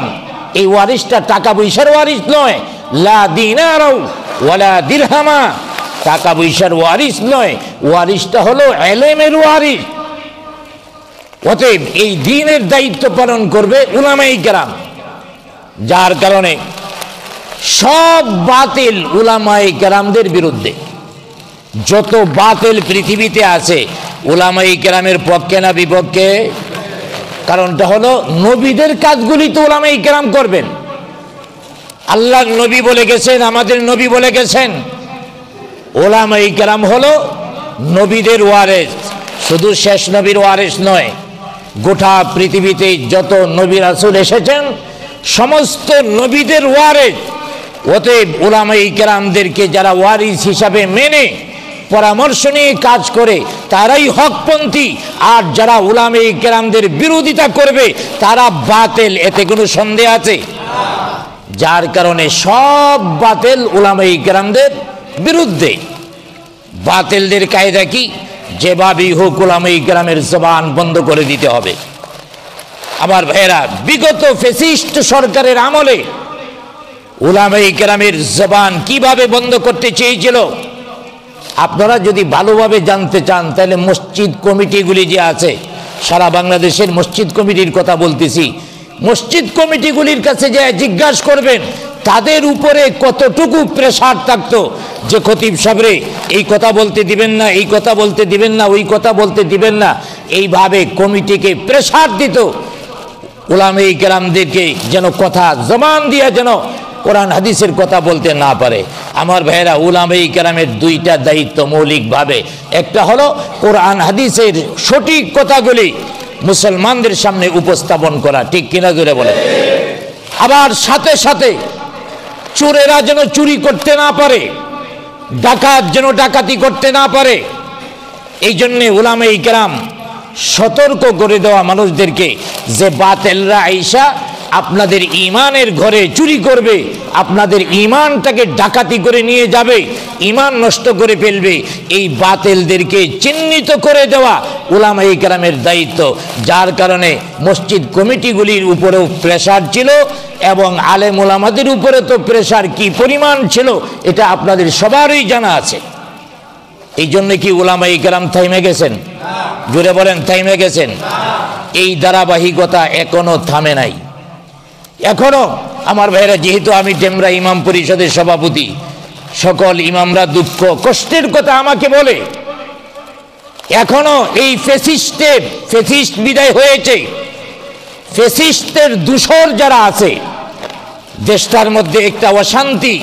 এই ওয়ারিসটা টাকা পয়সার ওয়ারিস নয়, লা দিনারা ওয়ালা দিরহামা, টাকা পয়সার ওয়ারিস নয়, ওয়ারিসটা হলো ইলমের ওয়ারিস। অতএব এই দ্বীনের দায়িত্ব পালন করবে উলামায়ে কেরাম। যার কারণে সব বাতিল উলামায়ে কেরামদের বিরুদ্ধে। যত বাতিল পৃথিবীতে আছে উলামায়ে কেরামের পক্ষে না বিপক্ষে? কারণটা হলো নবীদের কাজগুলি তো উলামায়ে কেরাম করবেন। আল্লাহর নবী বলে গেছেন, আমাদের নবী বলে গেছেন উলামায়ে কেরাম হলো নবীদের ওয়ারিস। শুধু শেষ নবীর ওয়ারিস নয়, গোটা পৃথিবীতে যত নবী রাসূল এসেছেন সমস্ত নবীদের ওয়ারিস। অতএব উলামায়ে কেরামদেরকে যারা ওয়ারিস হিসাবে মেনে পরামর্শ নিয়ে কাজ করে তারাই হকপন্থী, আর যারা উলামায়ে কেরামদের বিরোধিতা করবে তারা বাতিল। এতে কোনো সন্দেহ আছে? যার কারণে সব বাতিল উলামায়ে কেরামদের বিরুদ্ধে। বাতিলদের কায়দা কি? যেভাবেই হোক উলামায়ে কেরামের জবান বন্ধ করে দিতে হবে। আমার ভাইয়েরা, বিগত ফ্যাসিস্ট সরকারের আমলে উলামায়ে কেরামের জবান কিভাবে বন্ধ করতে চেয়েছিল? আপনারা যদি ভালোভাবে জানতে চান তাহলে মসজিদ কমিটিগুলি যে আছে, সারা বাংলাদেশের মসজিদ কমিটির কথা বলতেছি, মসজিদ কমিটিগুলির কাছে যে জিজ্ঞাসা করবেন তাদের উপরে কতটুকু প্রেসার থাকতো যে খতিব সাহেবরে এই কথা বলতে দিবেন না, এই কথা বলতে দিবেন না, ওই কথা বলতে দিবেন না। এইভাবে কমিটিকে প্রেসার দিত উলামায়ে কেরামদেরকে যেন কথা জবান দিয়া যেন কোরআন হাদিসের কথা বলতে না পারে। আমার ভাইয়েরা, উলামায়ে কেরামের দুইটা দায়িত্ব মৌলিকভাবে। একটা হলো কোরআন হাদিসের সঠিক কথাগুলি মুসলমানদের সামনে উপস্থাপন করা, ঠিক কিনা জোরে বলে। আবার সাথে সাথে চোরেরা যেন চুরি করতে না পারে, ডাকাত যেন ডাকাতি করতে না পারে। এই জন্যে উলামায়ে কেরাম সতর্ক করে দেওয়া মানুষদেরকে যে বাতিলরা আইসা আপনাদের ঈমানের ঘরে চুরি করবে, আপনাদের ঈমানটাকে ডাকাতি করে নিয়ে যাবে, ঈমান নষ্ট করে ফেলবে। এই বাতিলদেরকে চিহ্নিত করে দেওয়া উলামায়ে কেরামের দায়িত্ব, যার কারণে মসজিদ কমিটিগুলির উপরেও প্রেসার ছিল এবং আলেম উলামাদের উপরে তো প্রেসার কি পরিমাণ ছিল এটা আপনাদের সবারই জানা আছে। এই জন্য কি উলামায়ে কেরাম থাইমে গেছেন? জোরে বলেন, থাইমে গেছেন? এই ধারাবাহিকতা এখনো থামে নাই। এখনো আমার ভাইরা, যেহেতু আমি টেমরা ইমাম পরিষদের সভাপতি, সকল ইমামরা দুঃখ কষ্টের কথা আমাকে বলে, এখনো এই ফেসিস্ট বিদায় হয়েছে, ফেসিস্টের দূষর যারা আছে দেশটার মধ্যে একটা অশান্তি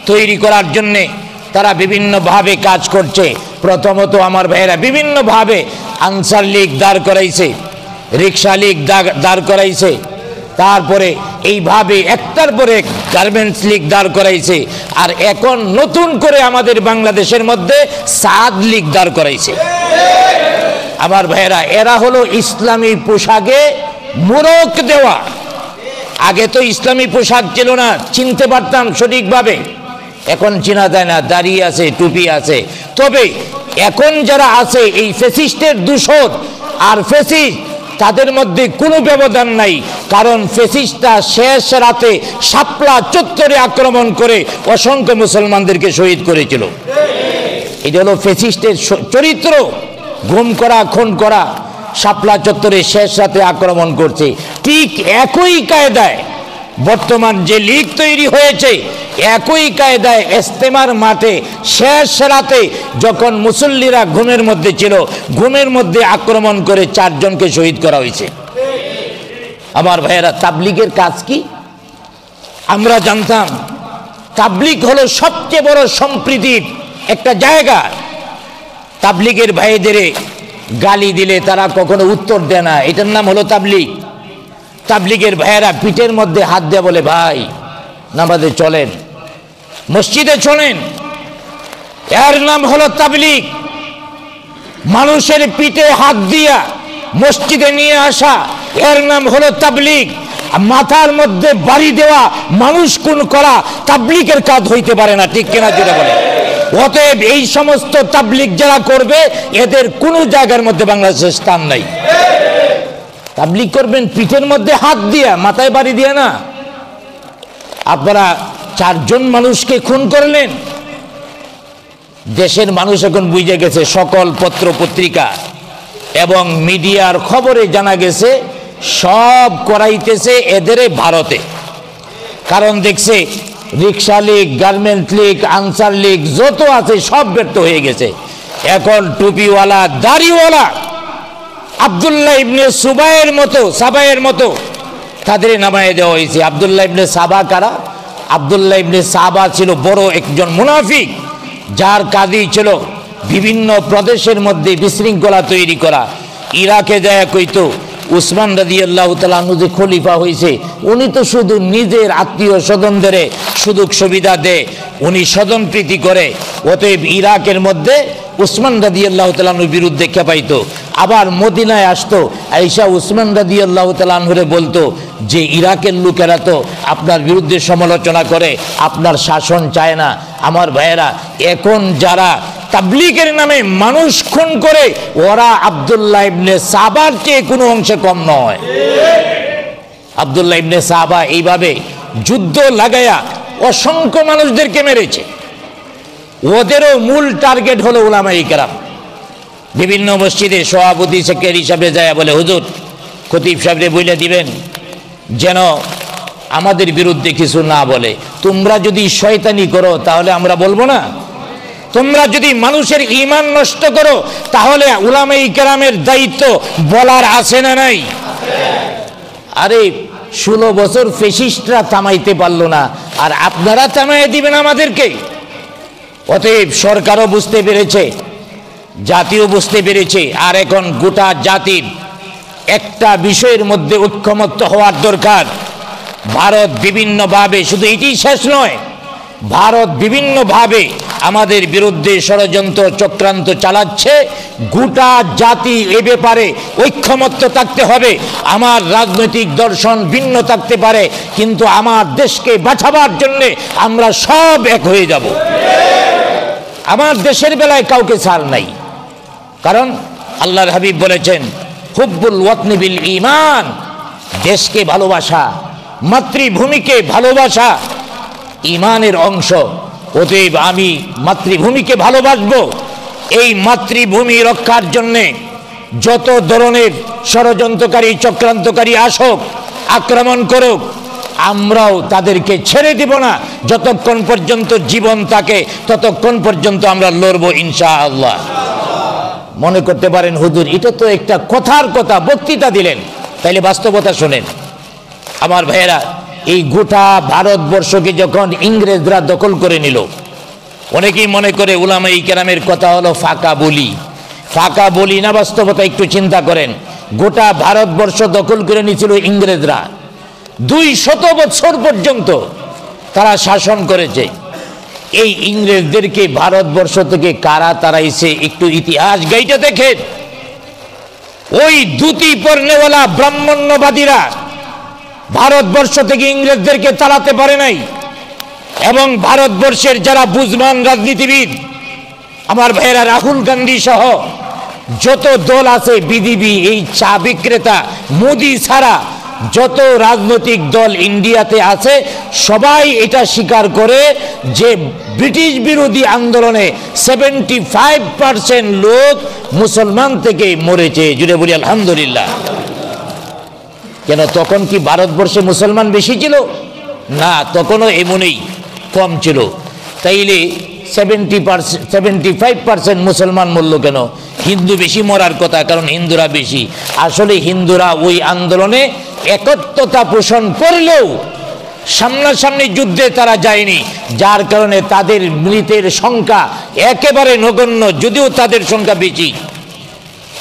তৈরি করার জন্যে তারা বিভিন্নভাবে কাজ করছে। প্রথমত আমার ভাইয়েরা বিভিন্নভাবে আনসার লীগ দাঁড় করাইছে, রিক্সা লীগ দাঁড় করাইছে, তারপরে এইভাবে একটার পরে গার্মেন্টস লীগ দাঁড় করাইছে, আর এখন নতুন করে আমাদের বাংলাদেশের মধ্যে সাদ লীগ দাঁড় করাইছে। আমার ভাইয়েরা, এরা হলো ইসলামী পোশাকে মোড়ক দেওয়া। আগে তো ইসলামী পোশাক ছিল না, চিনতে পারতাম সঠিকভাবে, এখন চিনা যায় না, দাড়ি আছে, টুপি আছে। তবে এখন যারা আছে এই ফেসিস্টের দূষর আর ফেসিস্ট, তাদের মধ্যে কোনো ব্যবধান নাই। কারণ ফেসিস্টটা শেষ রাতে শাপলা চত্বরে আক্রমণ করে অসংখ্য মুসলমানদেরকে শহীদ করেছিল। এটা হলো ফেসিস্টের চরিত্র, গুম করা, খুন করা, শাপলা চত্বরে শেষ রাতে আক্রমণ করছে। ঠিক একই কায়দায় বর্তমান যে লীগ তৈরি হয়েছে, একই কায়দায় ইজতেমার মাঠে শেষ রাতে যখন মুসল্লিরা ঘুমের মধ্যে ছিল, ঘুমের মধ্যে আক্রমণ করে 4 জনকে শহীদ করা হয়েছে। আমার ভাইয়েরা, তাবলীগের কাজ কি? আমরা জানতাম তাবলীগ হলো সবচেয়ে বড় সম্প্রীতির একটা জায়গা। তাবলীগের ভাইদের গালি দিলে তারা কখনো উত্তর দেয় না, এটার নাম হলো তাবলীগ। তাবলীগের ভাইয়েরা পিঠের মধ্যে হাত দিয়ে বলে, ভাই নামাজে চলেন, মসজিদে চলেন, এর নাম হলো তাবলীগ। মানুষের পিঠে হাত দিয়া মসজিদে নিয়ে আসা, এর নাম হলো তাবলীগ। মাথার মধ্যে বাড়ি দেওয়া, মানুষ খুন করা তাবলীগের কাজ হইতে পারে না, ঠিক কিনা যেটা বলে। অতএব এই সমস্ত তাবলীগ যারা করবে, এদের কোনো জায়গার মধ্যে বাংলাদেশের স্থান নাই। তাবলীগ করবেন পিঠের মধ্যে হাত দিয়া, মাথায় বাড়ি দিয়া না। আপনারা 4 জন মানুষকে খুন করলেন। দেশের মানুষ এখন বুঝে গেছে, সকল পত্র পত্রিকা এবং মিডিয়ার খবরে জানা গেছে সব করাইতেছে এদের ভারতে। কারণ দেখছে রিক্সা লীগ, গার্মেন্ট লীগ, আনসার লীগ যত আছে সব ব্যর্থ হয়ে গেছে। এখন টুপিওয়ালা, দাড়িওয়ালা আব্দুল্লাহ ইবনে সাবায়ের মতো তাদের নামায় দেওয়া হয়েছে। আব্দুল্লাহ ইবনে সাবা কারা? আব্দুল্লাহ ইবনে সাবা ছিল বড় একজন মুনাফিক, যার কাজই ছিল বিভিন্ন প্রদেশের মধ্যে বিশৃঙ্খলা তৈরি করা। ইরাকে যায় কইতো উসমান রাদিয়াল্লাহু তাআলা আনহু যে খলিফা হয়েছে, উনি তো শুধু নিজের আত্মীয় স্বজনদের সুযোগ সুবিধা দেয়, উনি স্বজনপ্রীতি করে। অতএব ইরাকের মধ্যে উসমান রাদিয়াল্লাহু তাআলা আনহুর বিরুদ্ধে খেপাইতো। আবার মদিনায় আসতো, আয়েশা উসমান রাদিয়াল্লাহু তাআলা আনহুরে বলতো যে ইরাকের লোকেরা তো আপনার বিরুদ্ধে সমালোচনা করে, আপনার শাসন চায় না। আমার ভাইয়েরা, এখন যারা তাবলীগের নামে মানুষ খুন করে, ওরা আব্দুল্লাহ ইবনে সাবার চেয়ে কোনো অংশে কম নয়। আব্দুল্লাহ ইবনে সাবা এইভাবে যুদ্ধ লাগায়া অসংখ্য মানুষদেরকে মেরেছে। ওদেরও মূল টার্গেট হলো উলামায়ে কেরাম। বিভিন্ন মসজিদে সভাপতি সেক্রেটারি হিসাবে যায় বলে, হুজুর খতিব সাহেবরে বলে দিবেন যেন আমাদের বিরুদ্ধে কিছু না বলে। তোমরা যদি শয়তানি করো তাহলে আমরা বলবো না? তোমরা যদি মানুষের ঈমান নষ্ট করো তাহলে উলামায়ে কেরামের দায়িত্ব বলার আছে না নাই? আরে 16 বছর ফেসিস্টরা থামাইতে পারলো না, আর আপনারা থামাইয়ে দিবেন আমাদেরকে? অতএব সরকারও বুঝতে পেরেছে, জাতিও বুঝতে পেরেছে, আর এখন গোটা জাতির একটা বিষয়ের মধ্যে ঐক্যমত্য হওয়ার দরকার। ভারত বিভিন্নভাবে, শুধু এটি শেষ নয়, ভারত বিভিন্নভাবে আমাদের বিরুদ্ধে ষড়যন্ত্র চক্রান্ত চালাচ্ছে। গোটা জাতি এ ব্যাপারে ঐক্যমত্য থাকতে হবে। আমার রাজনৈতিক দর্শন ভিন্ন থাকতে পারে, কিন্তু আমার দেশকে বাঁচাবার জন্য আমরা সব এক হয়ে যাব। আমার দেশের বেলায় কাউকে ছাড় নাই, কারণ আল্লাহর হাবিব বলেছেন হুব্বুল ওয়াতনি বিল ঈমান, দেশকে ভালোবাসা, মাতৃভূমিকে ভালোবাসা ঈমানের অংশ। অতএব আমি মাতৃভূমিকে ভালোবাসবো। এই মাতৃভূমি রক্ষার জন্যে যত ধরনের ষড়যন্ত্রকারী চক্রান্তকারী আসুক, আক্রমণ করুক, আমরাও তাদেরকে ছেড়ে দিব না। যতক্ষণ পর্যন্ত জীবন থাকে ততক্ষণ পর্যন্ত আমরা লড়বো ইনশাআল্লাহ। মনে করতে পারেন হুজুর এটা তো একটা কথার কথা, বক্তৃতা দিলেন, তাইলে বাস্তবতা শোনেন। আমার ভাইয়েরা, এই গোটা ভারতবর্ষকে যখন ইংরেজরা দখল করে নিল, অনেকেই মনে করে উলামায়ে কেরামের কথা হলো ফাঁকা বলি। ফাঁকা বলি না, বাস্তবতা একটু চিন্তা করেন। গোটা ভারতবর্ষ দখল করে নিয়েছিল ইংরেজরা। 200 বছর পর্যন্ত তারা শাসন করেছে। এই ইংরেজদেরকে ভারতবর্ষ থেকে কারা তাড়াইছে একটু ইতিহাস গাইতে দেখেন। ওই ধুতি পরনেওয়ালা ব্রাহ্মণ্যবাদীরা ভারতবর্ষ থেকে ইংরেজদেরকে তাড়াতে পারে নাই। এবং ভারতবর্ষের যারা বুঝমান রাজনীতিবিদ, আমার ভাইয়েরা, রাহুল গান্ধী সহ যত দল আছে, বিজেপি, এই চা বিক্রেতা, মোদি ছাড়া যত রাজনৈতিক দল ইন্ডিয়াতে আছে, সবাই এটা স্বীকার করে যে ব্রিটিশ বিরোধী আন্দোলনে 75% লোক মুসলমান থেকে মরেছে। জুড়ে বলি আলহামদুলিল্লাহ। কেন, তখন কি ভারতবর্ষে মুসলমান বেশি ছিল? না, তখনও এমনই কম ছিল। তাইলে 75% মুসলমান মরল কেন? হিন্দু বেশি মরার কথা, কারণ হিন্দুরা বেশি। আসলে হিন্দুরা ওই আন্দোলনে একত্রতা পোষণ করলেও সামনাসামনি যুদ্ধে তারা যায়নি, যার কারণে তাদের মৃতের সংখ্যা একেবারে নগণ্য, যদিও তাদের সংখ্যা বেশি।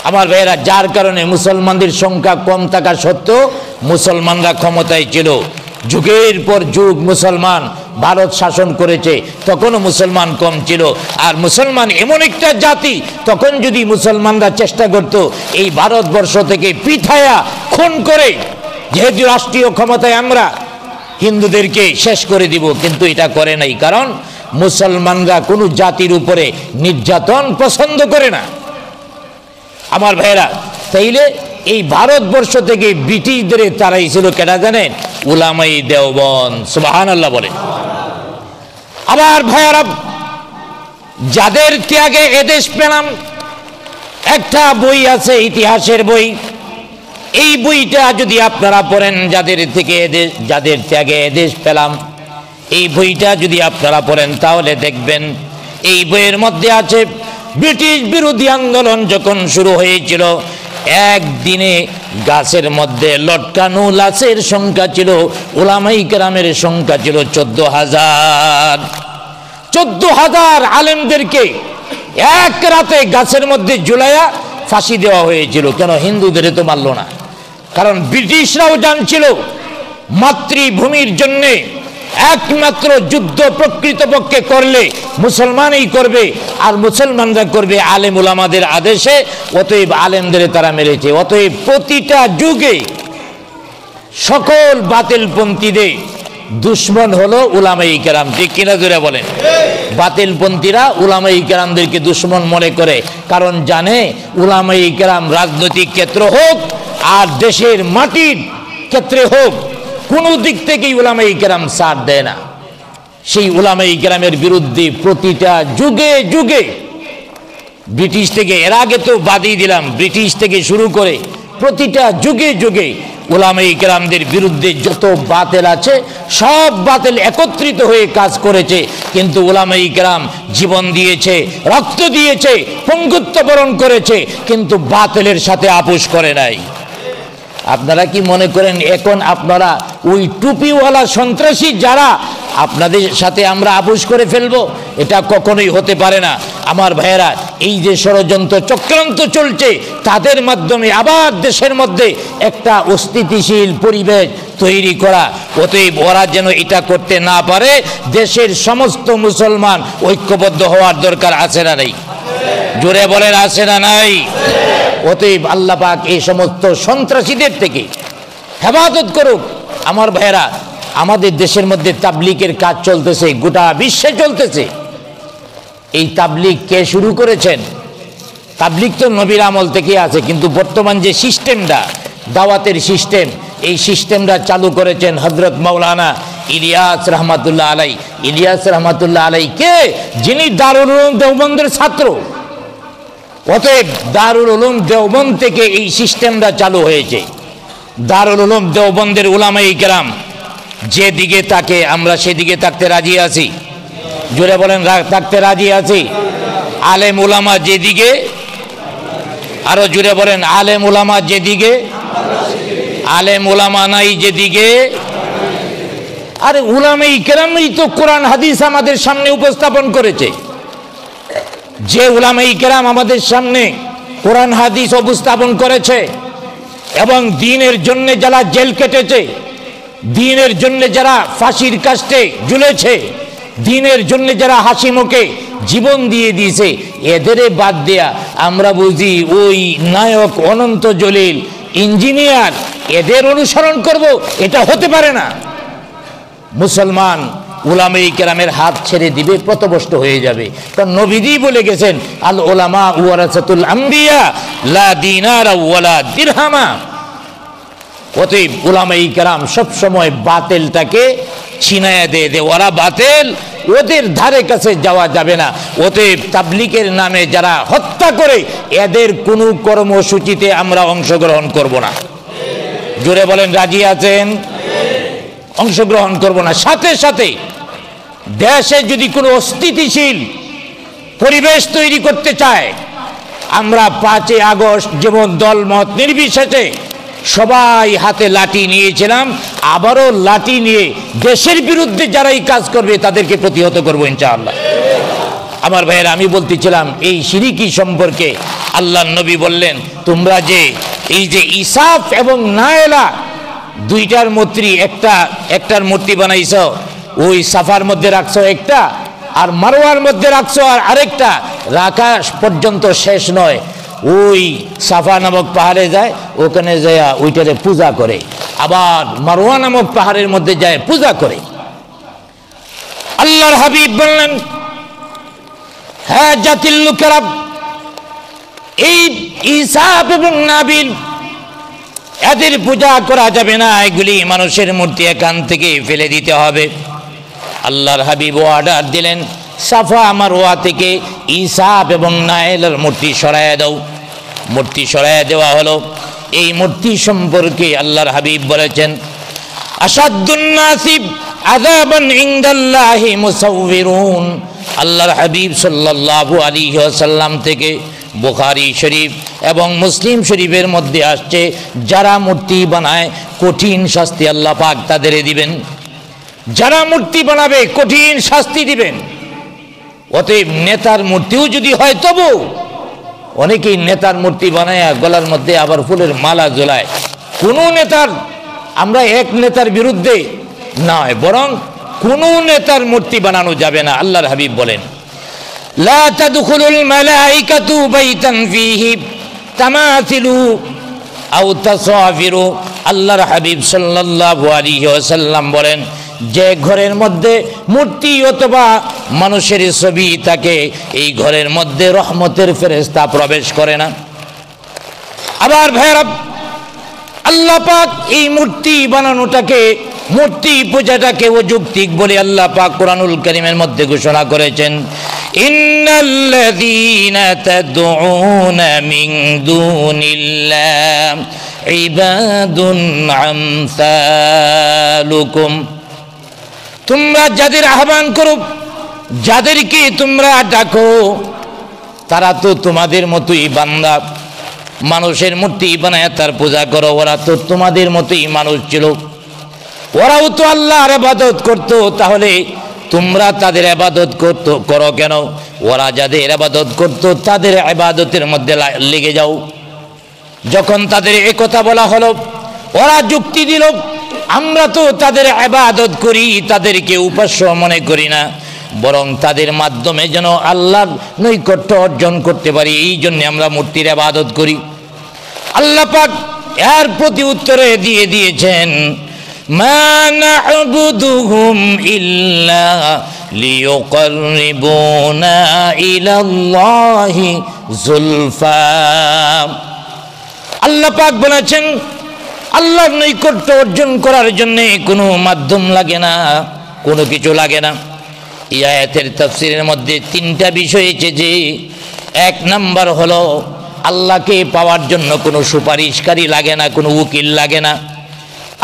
আমার ভাইয়েরা, যার কারণে মুসলমানদের সংখ্যা কম থাকা সত্ত্বেও মুসলমানরা ক্ষমতায় ছিল। যুগের পর যুগ মুসলমান ভারত শাসন করেছে, তখনও মুসলমান কম ছিল। আর মুসলমান এমন একটা জাতি, তখন যদি মুসলমানরা চেষ্টা করত এই ভারতবর্ষ থেকে পিঠায়া খুন করে, যেহেতু রাষ্ট্রীয় ক্ষমতায় আমরা, হিন্দুদেরকে শেষ করে দিব, কিন্তু এটা করে নাই। কারণ মুসলমানরা কোনো জাতির উপরে নির্যাতন পছন্দ করে না। আমার ভাইয়েরা, তাইলে এই ভারতবর্ষ থেকে ব্রিটিশদের তারাইছিল কেনা জানেন? উলামায়ে দেওবন্দ। সুবহানাল্লাহ বলেন। আবার ভাইয়েরা, যাদের ত্যাগে এদেশ পেলাম, একটা বই আছে ইতিহাসের বই। এই বইটা যদি আপনারা পড়েন, যাদের ত্যাগে এদেশ পেলাম, এই বইটা যদি আপনারা পড়েন তাহলে দেখবেন এই বইয়ের মধ্যে আছে ব্রিটিশ বিরোধী আন্দোলন যখন শুরু হয়েছিল, একদিনে গাছের মধ্যে লটকানো লাশের সংখ্যা ছিল, উলামায়ে কেরামের সংখ্যা ছিল 14,000। 14,000 আলেমদেরকে এক রাতে গাছের মধ্যে ঝুলাইয়া ফাঁসি দেওয়া হয়েছিল। কেন? হিন্দুদের তো মারল না। কারণ ব্রিটিশরাও জানছিল মাতৃভূমির জন্যে একমাত্র যুদ্ধ প্রকৃতপক্ষে করলে মুসলমানই করবে, আর মুসলমানরা করবে আলেম উলামাদের আদেশে। অতএব আলেমদের তারা মেরেছে। অতএব প্রতিটা যুগে সকল বাতিলপন্থীদের দুশ্মন হলো উলামায়ে কেরাম। ঠিক কিনা জোরে বলেন? বাতিলপন্থীরা উলামায়ে কেরামদেরকে দুশ্মন মনে করে, কারণ জানে উলামায়ে কেরাম রাজনৈতিক ক্ষেত্র হোক আর দেশের মাটির ক্ষেত্রে হোক, কোনো দিক থেকেই উলামায়ে কেরাম ছাড় দেয় না। সেই উলামায়ে কেরামের বিরুদ্ধে প্রতিটা যুগে যুগে ব্রিটিশ থেকে, এর আগে তো বাদই দিলাম, ব্রিটিশ থেকে শুরু করে প্রতিটা যুগে যুগে উলামায়ে কেরামদের বিরুদ্ধে যত বাতিল আছে সব বাতিল একত্রিত হয়ে কাজ করেছে। কিন্তু উলামায়ে কেরাম জীবন দিয়েছে, রক্ত দিয়েছে, পঙ্গুত্ব বরণ করেছে, কিন্তু বাতিলের সাথে আপোষ করে নাই। আপনারা কি মনে করেন এখন আপনারা ওই টুপিওয়ালা সন্ত্রাসী যারা আপনাদের সাথে আমরা আপোষ করে ফেলবো, এটা কখনোই হতে পারে না। আমার ভাইয়েরা, এই যে ষড়যন্ত্র চক্রান্ত চলছে, তাদের মাধ্যমে আবার দেশের মধ্যে একটা অস্থিতিশীল পরিবেশ তৈরি করা, অতএব ওরা যেন এটা করতে না পারে, দেশের সমস্ত মুসলমান ঐক্যবদ্ধ হওয়ার দরকার আছে না নেই? জোরে বলেন, আছে না নাই? অতএব আল্লাহ পাক এই সমস্ত সন্ত্রাসীদের থেকে হেফাজত করুক। আমার ভাইয়েরা, আমাদের দেশের মধ্যে তাবলীগের কাজ চলতেছে, গোটা বিশ্বে চলতেছে। এই তাবলীগ কে শুরু করেছেন? তাবলীগ তো নবীর আমল থেকে আছে, কিন্তু বর্তমান যে সিস্টেমটা, দাওয়াতের সিস্টেম, এই সিস্টেমটা চালু করেছেন হযরত মাওলানা ইলিয়াস রহমাতুল্লাহ আলাই। ইলিয়াস রহমাতুল্লাহ আলাই কে? যিনি দারুল উলুম দেওবন্দের ছাত্র। অতএব দারুল উলুম দেওবন্দ থেকে এই সিস্টেমটা চালু হয়েছে। দারুল উলুম দেওবন্দের উলামায়ে কেরাম যেদিকে তাকে, আমরা সেদিকে থাকতে রাজি আছি। জোরে বলেন, থাকতে রাজি আছি। আলেম উলামা যেদিকে, আরো জোরে বলেন, আলেম উলামা যেদিকে, আলেম উলামা নাই যেদিকে। আরে উলামায়ে কেরামই তো কোরআন হাদিস আমাদের সামনে উপস্থাপন করেছে। যে উলামায়ে কেরাম আমাদের সামনে কোরআন হাদিস উপস্থাপন করেছে এবং দ্বীনের জন্য যারা জেল কেটেছে, দ্বীনের জন্য যারা ফাঁসির কাস্টে ঝুলেছে, দ্বীনের জন্য যারা হাসি মুখে জীবন দিয়ে দিয়েছে, এদের বাদ দেয়া আমরা বুঝি ওই নায়ক অনন্ত জলিল ইঞ্জিনিয়ার, এদের অনুসরণ করব, এটা হতে পারে না। মুসলমান উলামায়ে কেরামের হাত ছেড়ে দিবে, পথভ্রষ্ট হয়ে যাবে। কারণ নবীজি বলে গেছেন, আল উলামা ওয়ারাসাতুল আম্বিয়া লা দিনারা ওয়ালা দিরহামা। অতএব উলামায়ে কেরাম সবসময় বাতিলটাকে ছিনায়া দিয়ে ওরা বাতিল, ওদের ধারে কাছে যাওয়া যাবে না। অতএব তাবলীগের নামে যারা হত্যা করে, এদের কোনো কর্মসূচিতে আমরা অংশগ্রহণ করব না। জোরে বলেন, রাজি আছেন? অংশগ্রহণ করব না। সাথে সাথে দেশে যদি কোনো অস্থিতিশীল পরিবেশ তৈরি করতে চায়, আমরা 5 আগস্ট যেমন দলমত নির্বিশেষে সবাই হাতে লাঠি নিয়েছিলাম, আবারও লাঠি নিয়ে দেশের বিরুদ্ধে যারাই কাজ করবে তাদেরকে প্রতিহত করবো ইনশাআল্লাহ। আমার ভাইয়েরা, আমি বলতেছিলাম এই শিরকি সম্পর্কে আল্লাহর নবী বললেন, তোমরা যে এই যে ইসাফ এবং নায়েলা দুইটার মূর্তি, একটার মূর্তি বানাইছ, ওই সাফার মধ্যে রাখছো একটা, আর মারওয়ার মধ্যে রাখছো আর আরেকটা, রাখা পর্যন্ত শেষ নয়, ওই সাফা নামক পাহাড়ে যায়, ওখানে যায় ওইটারে পূজা করে, আবার মারওয়া নামক পাহাড়ের মধ্যে যায় পূজা করে। আল্লাহর হাবিব বললেন, হ্যাঁ জাতির লোকেরা, এই ইসাফ এবং নাবিল এদের পূজা করা যাবে না, এগুলি মানুষের মূর্তি, এখান থেকে ফেলে দিতে হবে। আল্লাহর হাবিব অর্ডার দিলেন, সাফা মারওয়া থেকে ইসাফ এবং নায়েলের মূর্তি সরাইয়া দাও। মূর্তি সরাইয়া দেওয়া হলো। এই মূর্তি সম্পর্কে আল্লাহর হাবিব বলেছেন, আসাদুন নাসি আযাবান ইনদাল্লাহি মুসাউবিরুন। আল্লাহর হাবিব সাল্লাল্লাহু আলাইহি ওয়াসাল্লাম থেকে বুখারী শরীফ এবং মুসলিম শরীফের মধ্যে আসছে, যারা মূর্তি বানায় কঠিন শাস্তি আল্লাহ পাক তাদের দিবেন। যারা মূর্তি বানাবে কঠিন শাস্তি দিবেন। অতএব নেতার মূর্তিও যদি হয়, তবু অনেকেই নেতার মূর্তি বানায় গলার মধ্যে আবার ফুলের মালা ঝোলায়। কোনো নেতার, আমরা এক নেতার বিরুদ্ধে নয়, বরং কোনো নেতার মূর্তি বানানো যাবে না। আল্লাহর হাবিব বলেন, লা তাদখুলুল মালাইকাতু বাইতান ফীহি তামাসিলু আও তাসাফিরু। আল্লাহর হাবিব সাল্লাল্লাহু আলাইহি ওয়াসাল্লাম বলেন, যে ঘরের মধ্যে মূর্তি অথবা মানুষের ছবি থাকে, এই ঘরের মধ্যে রহমতের ফেরেশতা প্রবেশ করে না। আবার ভাইরা, আল্লাহ পাক এই মূর্তি বানানোটাকে, মূর্তি পূজাটাকে অযৌক্তিক বলে আল্লাহ পাক কোরআনুল কারীমের মধ্যে ঘোষণা করেছেন, ইন্নাল্লাযীনা তাদউনা মিন দুনিল্লাহ ইবাদুন আমসালুকুম। তোমরা যাদের আহ্বান করো, যাদেরকে তোমরা ডাকো, তারা তো তোমাদের মতোই বান্দা। মানুষের মূর্তি বানায় তার পূজা করো, ওরা তো তোমাদের মতোই মানুষ ছিল। ওরাও তো আল্লাহর ইবাদত করত, তাহলে তোমরা তাদের ইবাদত করো কেন? ওরা যাদের ইবাদত করত তাদের ইবাদতের মধ্যে লেগে যাও। যখন তাদের এই কথা বলা হলো, ওরা যুক্তি দিল, আমরা তো তাদের ইবাদত করি, তাদেরকে উপাস্য মনে করি না, বরং তাদের মাধ্যমে যেন আল্লাহর নৈকট্য অর্জন করতে পারি, এই জন্য আমরা মূর্তির ইবাদত করি। আল্লাহ পাক এর প্রতি উত্তরে দিয়ে দিয়েছেন, মা না'বুদুহুম ইল্লা লিয়ুকাররিবুনা ইলাল্লাহি যুলফা। আল্লাহ পাক বলেছেন, আল্লাহর নৈকট্য অর্জন করার জন্য কোনো মাধ্যম লাগে না, কোনো কিছু লাগে না। এই আয়াতের তাফসীরের মধ্যে তিনটা বিষয় এসেছে যে, এক নাম্বার হলো আল্লাহকে পাওয়ার জন্য কোনো সুপারিশকারী লাগে না, কোনো উকিল লাগে না,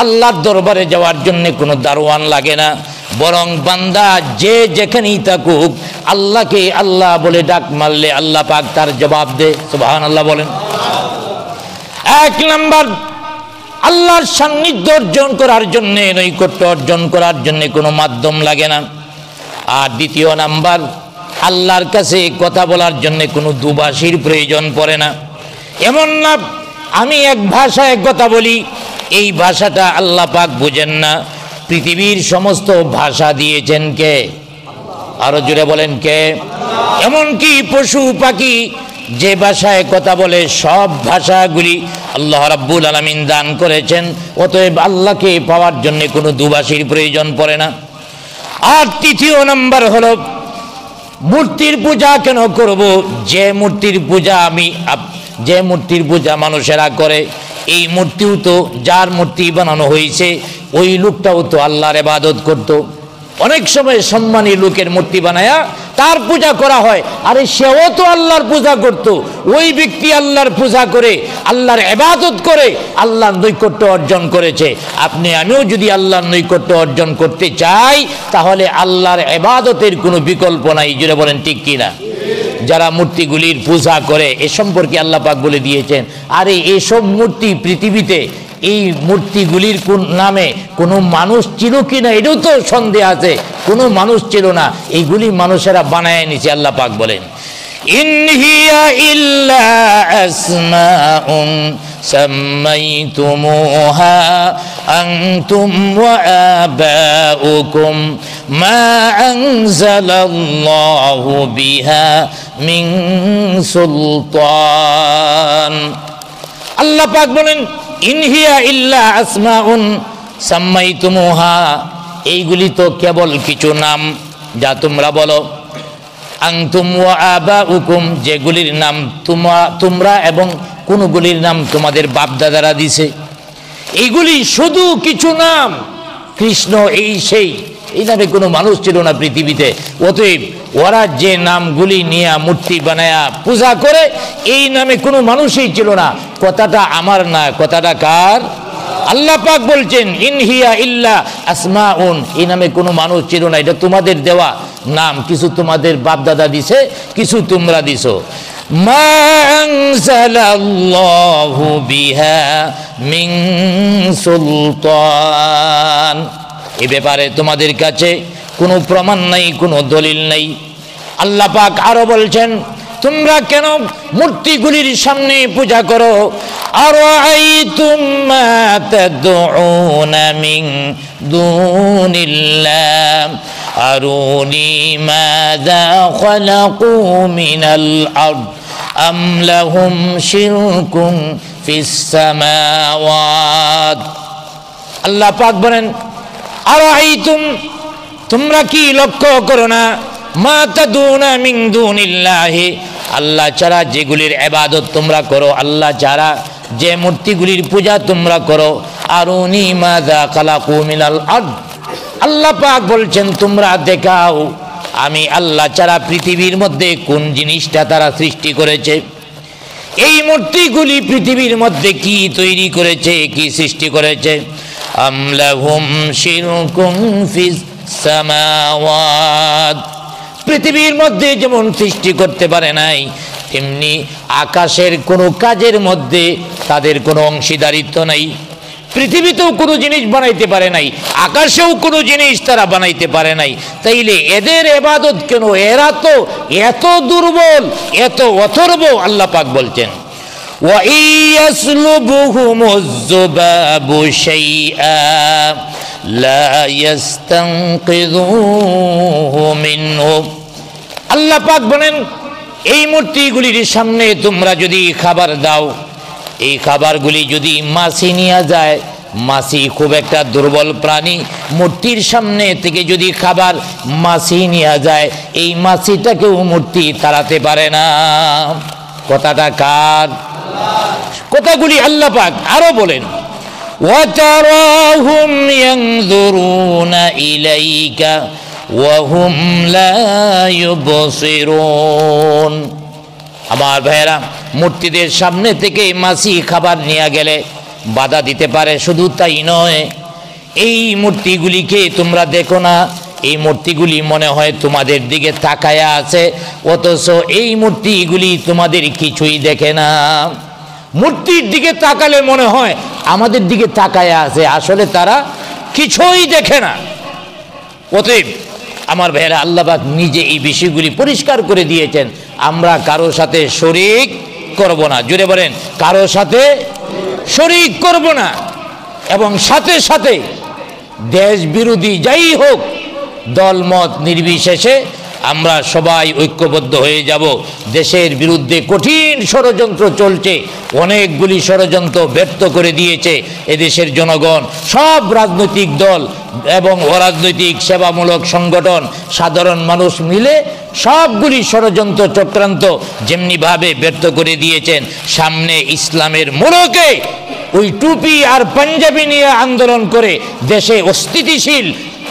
আল্লাহর দরবারে যাওয়ার জন্য কোনো দারোয়ান লাগে না, বরং বান্দা যে যেখানেই থাকুক আল্লাহকে আল্লাহ বলে ডাক মারলে আল্লাহ পাক তার জবাব দেয়। সুবহানাল্লাহ বলেন। এক নাম্বার, আল্লাহর সান্নিধ্য অর্জন করার জন্য, নৈকট্য অর্জন করার জন্য কোনো মাধ্যম লাগে না। আর দ্বিতীয় নাম্বার, আল্লাহর কাছে কথা বলার জন্য কোনো দুভাষীর প্রয়োজন পড়ে না। এমন না আমি এক ভাষায় কথা বলি, এই ভাষাটা আল্লাহ পাক বুঝেন না। পৃথিবীর সমস্ত ভাষা দিয়েছেন কে? আরো জোরে বলেন কে? এমনকি পশু পাখি যে ভাষায় কথা বলে, সব ভাষাগুলি আল্লাহ রাব্বুল আলামিন দান করেছেন। অতএব আল্লাহকে পাওয়ার জন্য কোনো দুভাষীর প্রয়োজন পড়ে না। আর তৃতীয় নাম্বার হলো, মূর্তির পূজা কেন করব? যে মূর্তির পূজা মানুষেরা করে, এই মূর্তিও তো যার মূর্তি বানানো হয়েছে ওই লোকটাও তো আল্লাহর ইবাদত করত। অনেক সময় সম্মানী লোকের মূর্তি বানায়া তার পূজা করা হয়, আরে সেও তো আল্লাহর পূজা করত। ওই ব্যক্তি আল্লাহর পূজা করে, আল্লাহর ইবাদত করে, আল্লাহর নৈকট্য অর্জন করেছে। আপনি আমিও যদি আল্লাহর নৈকট্য অর্জন করতে চাই, তাহলে আল্লাহর ইবাদতের কোনো বিকল্প নাই। জুড়ে বলেন ঠিক কিনা? যারা মূর্তিগুলির পূজা করে এ সম্পর্কে আল্লাহ পাক বলে দিয়েছেন, আরে এসব মূর্তি পৃথিবীতে, এই মূর্তিগুলির কোন নামে কোনো মানুষ ছিল কি না এটাও তো সন্দেহ আছে। কোনো মানুষ ছিল না, এইগুলি মানুষেরা বানায় নিছে। আল্লাহ পাক বলেন, ইন হিয়া ইল্লা আসমাউন সাম্মাইতুমুহা আনতুম ওয়া আবাউকুম মা আনজালাল্লাহু বিহা মিন সুলতান। আল্লাহ পাক বলেন, ইন হিয়া ইল্লা আসমাউন সাম্মাইতুমুহা, এইগুলি তো কেবল কিছু নাম যা তোমরা বলো। আনতুম ওয়া আবাউকুম, যেগুলির নাম তোমরা এবং কোনগুলির নাম তোমাদের বাপদাদারা দিছে, এইগুলি শুধু কিছু নাম। কৃষ্ণ এই সেই, এই নামে কোনো মানুষ ছিল না পৃথিবীতে। অতএব ওরা যে নামগুলি নিয়ে মূর্তি বানায়া পূজা করে, এই নামে কোনো মানুষই ছিল না। কথাটা আমার না, কথাটা কার? আল্লাহ পাক বলছেন, ইন হিয়া ইল্লা আসমাউন, এই নামে কোনো মানুষ ছিল না, এটা তোমাদের দেওয়া নাম। কিছু তোমাদের বাপদাদা দিছে, কিছু তোমরা দিছো। মা আনজালাল্লাহু বিহা মিন সুলতান, এ ব্যাপারে তোমাদের কাছে কোনো প্রমাণ নাই, কোনো দলিল নাই। আল্লাহ পাক আরো বলছেন, তোমরা কেন মূর্তিগুলির সামনে পূজা করো? আরাআইতুম মা তাদউনা মিন দুনিল্লাহ আরুনি মাযা খালাকু মিনাল আরদ আম লাহুম শিরকুন ফিস সামাওয়াত। আল্লাহ পাক বলেন, আরাআইতুম, তোমরা কি লক্ষ্য করো না? মা তাদউনা মিন দুনিল্লাহি, আল্লাহ ছাড়া যেগুলির ইবাদত তোমরা করো, আল্লাহ ছাড়া যে মূর্তিগুলির পূজা তোমরা করো। আরুনি মাযা খালাকু মিনাল আরদ, আল্লাহ পাক বলছেন তোমরা দেখাও আমি আল্লাহ ছাড়া পৃথিবীর মধ্যে কোন জিনিসটা তারা সৃষ্টি করেছে। এই মূর্তিগুলি পৃথিবীর মধ্যে কি তৈরি করেছে, কি সৃষ্টি করেছে? আম লাহুম শিরকুন ফিস সামাওয়াত, পৃথিবীর মধ্যে যেমন সৃষ্টি করতে পারে নাই, তেমনি আকাশের কোনো কাজের মধ্যে তাদের কোনো অংশীদারিত্ব নাই। পৃথিবীতেও কোনো জিনিস বানাইতে পারে নাই, আকাশেও কোনো জিনিস তারা বানাইতে পারে নাই। তাইলে এদের ইবাদত কেন? এরা তো এত দুর্বল, এত অথর্ব। আল্লাহ পাক বলছেন ওয়া ইয়াসলুবুহুমুজ যুবাবু শাইআ লা ইস্তানকিযুহু মিনহু। আল্লাহ পাক বলেন এই মূর্তিগুলির সামনে তোমরা যদি খাবার দাও, এই খাবারগুলি যদি মাছি নিয়ে যায়, মাছি খুব একটা দুর্বল প্রাণী, মূর্তির সামনে থেকে যদি খাবার মাছি নিয়ে যায়, এই মাছিটাকেও মূর্তি তাড়াতে পারে না। কথাটা কার? কথাগুলি আল্লাহ পাক আরো বলেন ওয়াতারাহুম ইয়ানজুরুনা ইলাইকা ওয়া হুম লা ইউবসিরুন। আমার ভাইয়েরা, মূর্তিদের সামনে থেকে মাছি খাবার নিয়ে গেলে বাধা দিতে পারে। শুধু তাই নয়, এই মূর্তিগুলিকে তোমরা দেখো না, এই মূর্তিগুলি মনে হয় তোমাদের দিকে তাকায়া আছে, অথচ এই মূর্তিগুলি তোমাদের কিছুই দেখে না। মূর্তির দিকে তাকালে মনে হয় আমাদের দিকে তাকায়া আছে, আসলে তারা কিছুই দেখে না। অতএব আমার ভাইয়েরা, আল্লাহ পাক নিজে এই বিষয়গুলি পরিষ্কার করে দিয়েছেন। আমরা কারো সাথে শরীক করব না। জুড়ে বলেন, কারো সাথে শরীক করব না। এবং সাথে সাথে দেশ বিরোধী যাই হোক, দলমত নির্বিশেষে আমরা সবাই ঐক্যবদ্ধ হয়ে যাব। দেশের বিরুদ্ধে কঠিন ষড়যন্ত্র চলছে, অনেকগুলি ষড়যন্ত্র ব্যর্থ করে দিয়েছে এদেশের জনগণ। সব রাজনৈতিক দল এবং অরাজনৈতিক সেবামূলক সংগঠন, সাধারণ মানুষ মিলে সবগুলি ষড়যন্ত্র চক্রান্ত যেমনিভাবে ব্যর্থ করে দিয়েছেন। সামনে ইসলামের মোড়কে ওই টুপি আর পাঞ্জাবি নিয়ে আন্দোলন করে দেশে অস্থিতিশীল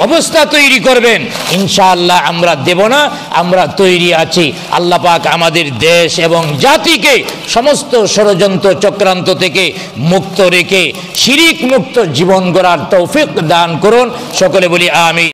অবস্থা তৈরি করবেন, ইনশাআল্লাহ আমরা দেব না। আমরা তৈরি আছি। আল্লাহ পাক আমাদের দেশ এবং জাতিকে সমস্ত ষড়যন্ত্র চক্রান্ত থেকে মুক্ত রেখে শিরিক মুক্ত জীবন গড়ার তৌফিক দান করুন। সকলে বলি আমিন।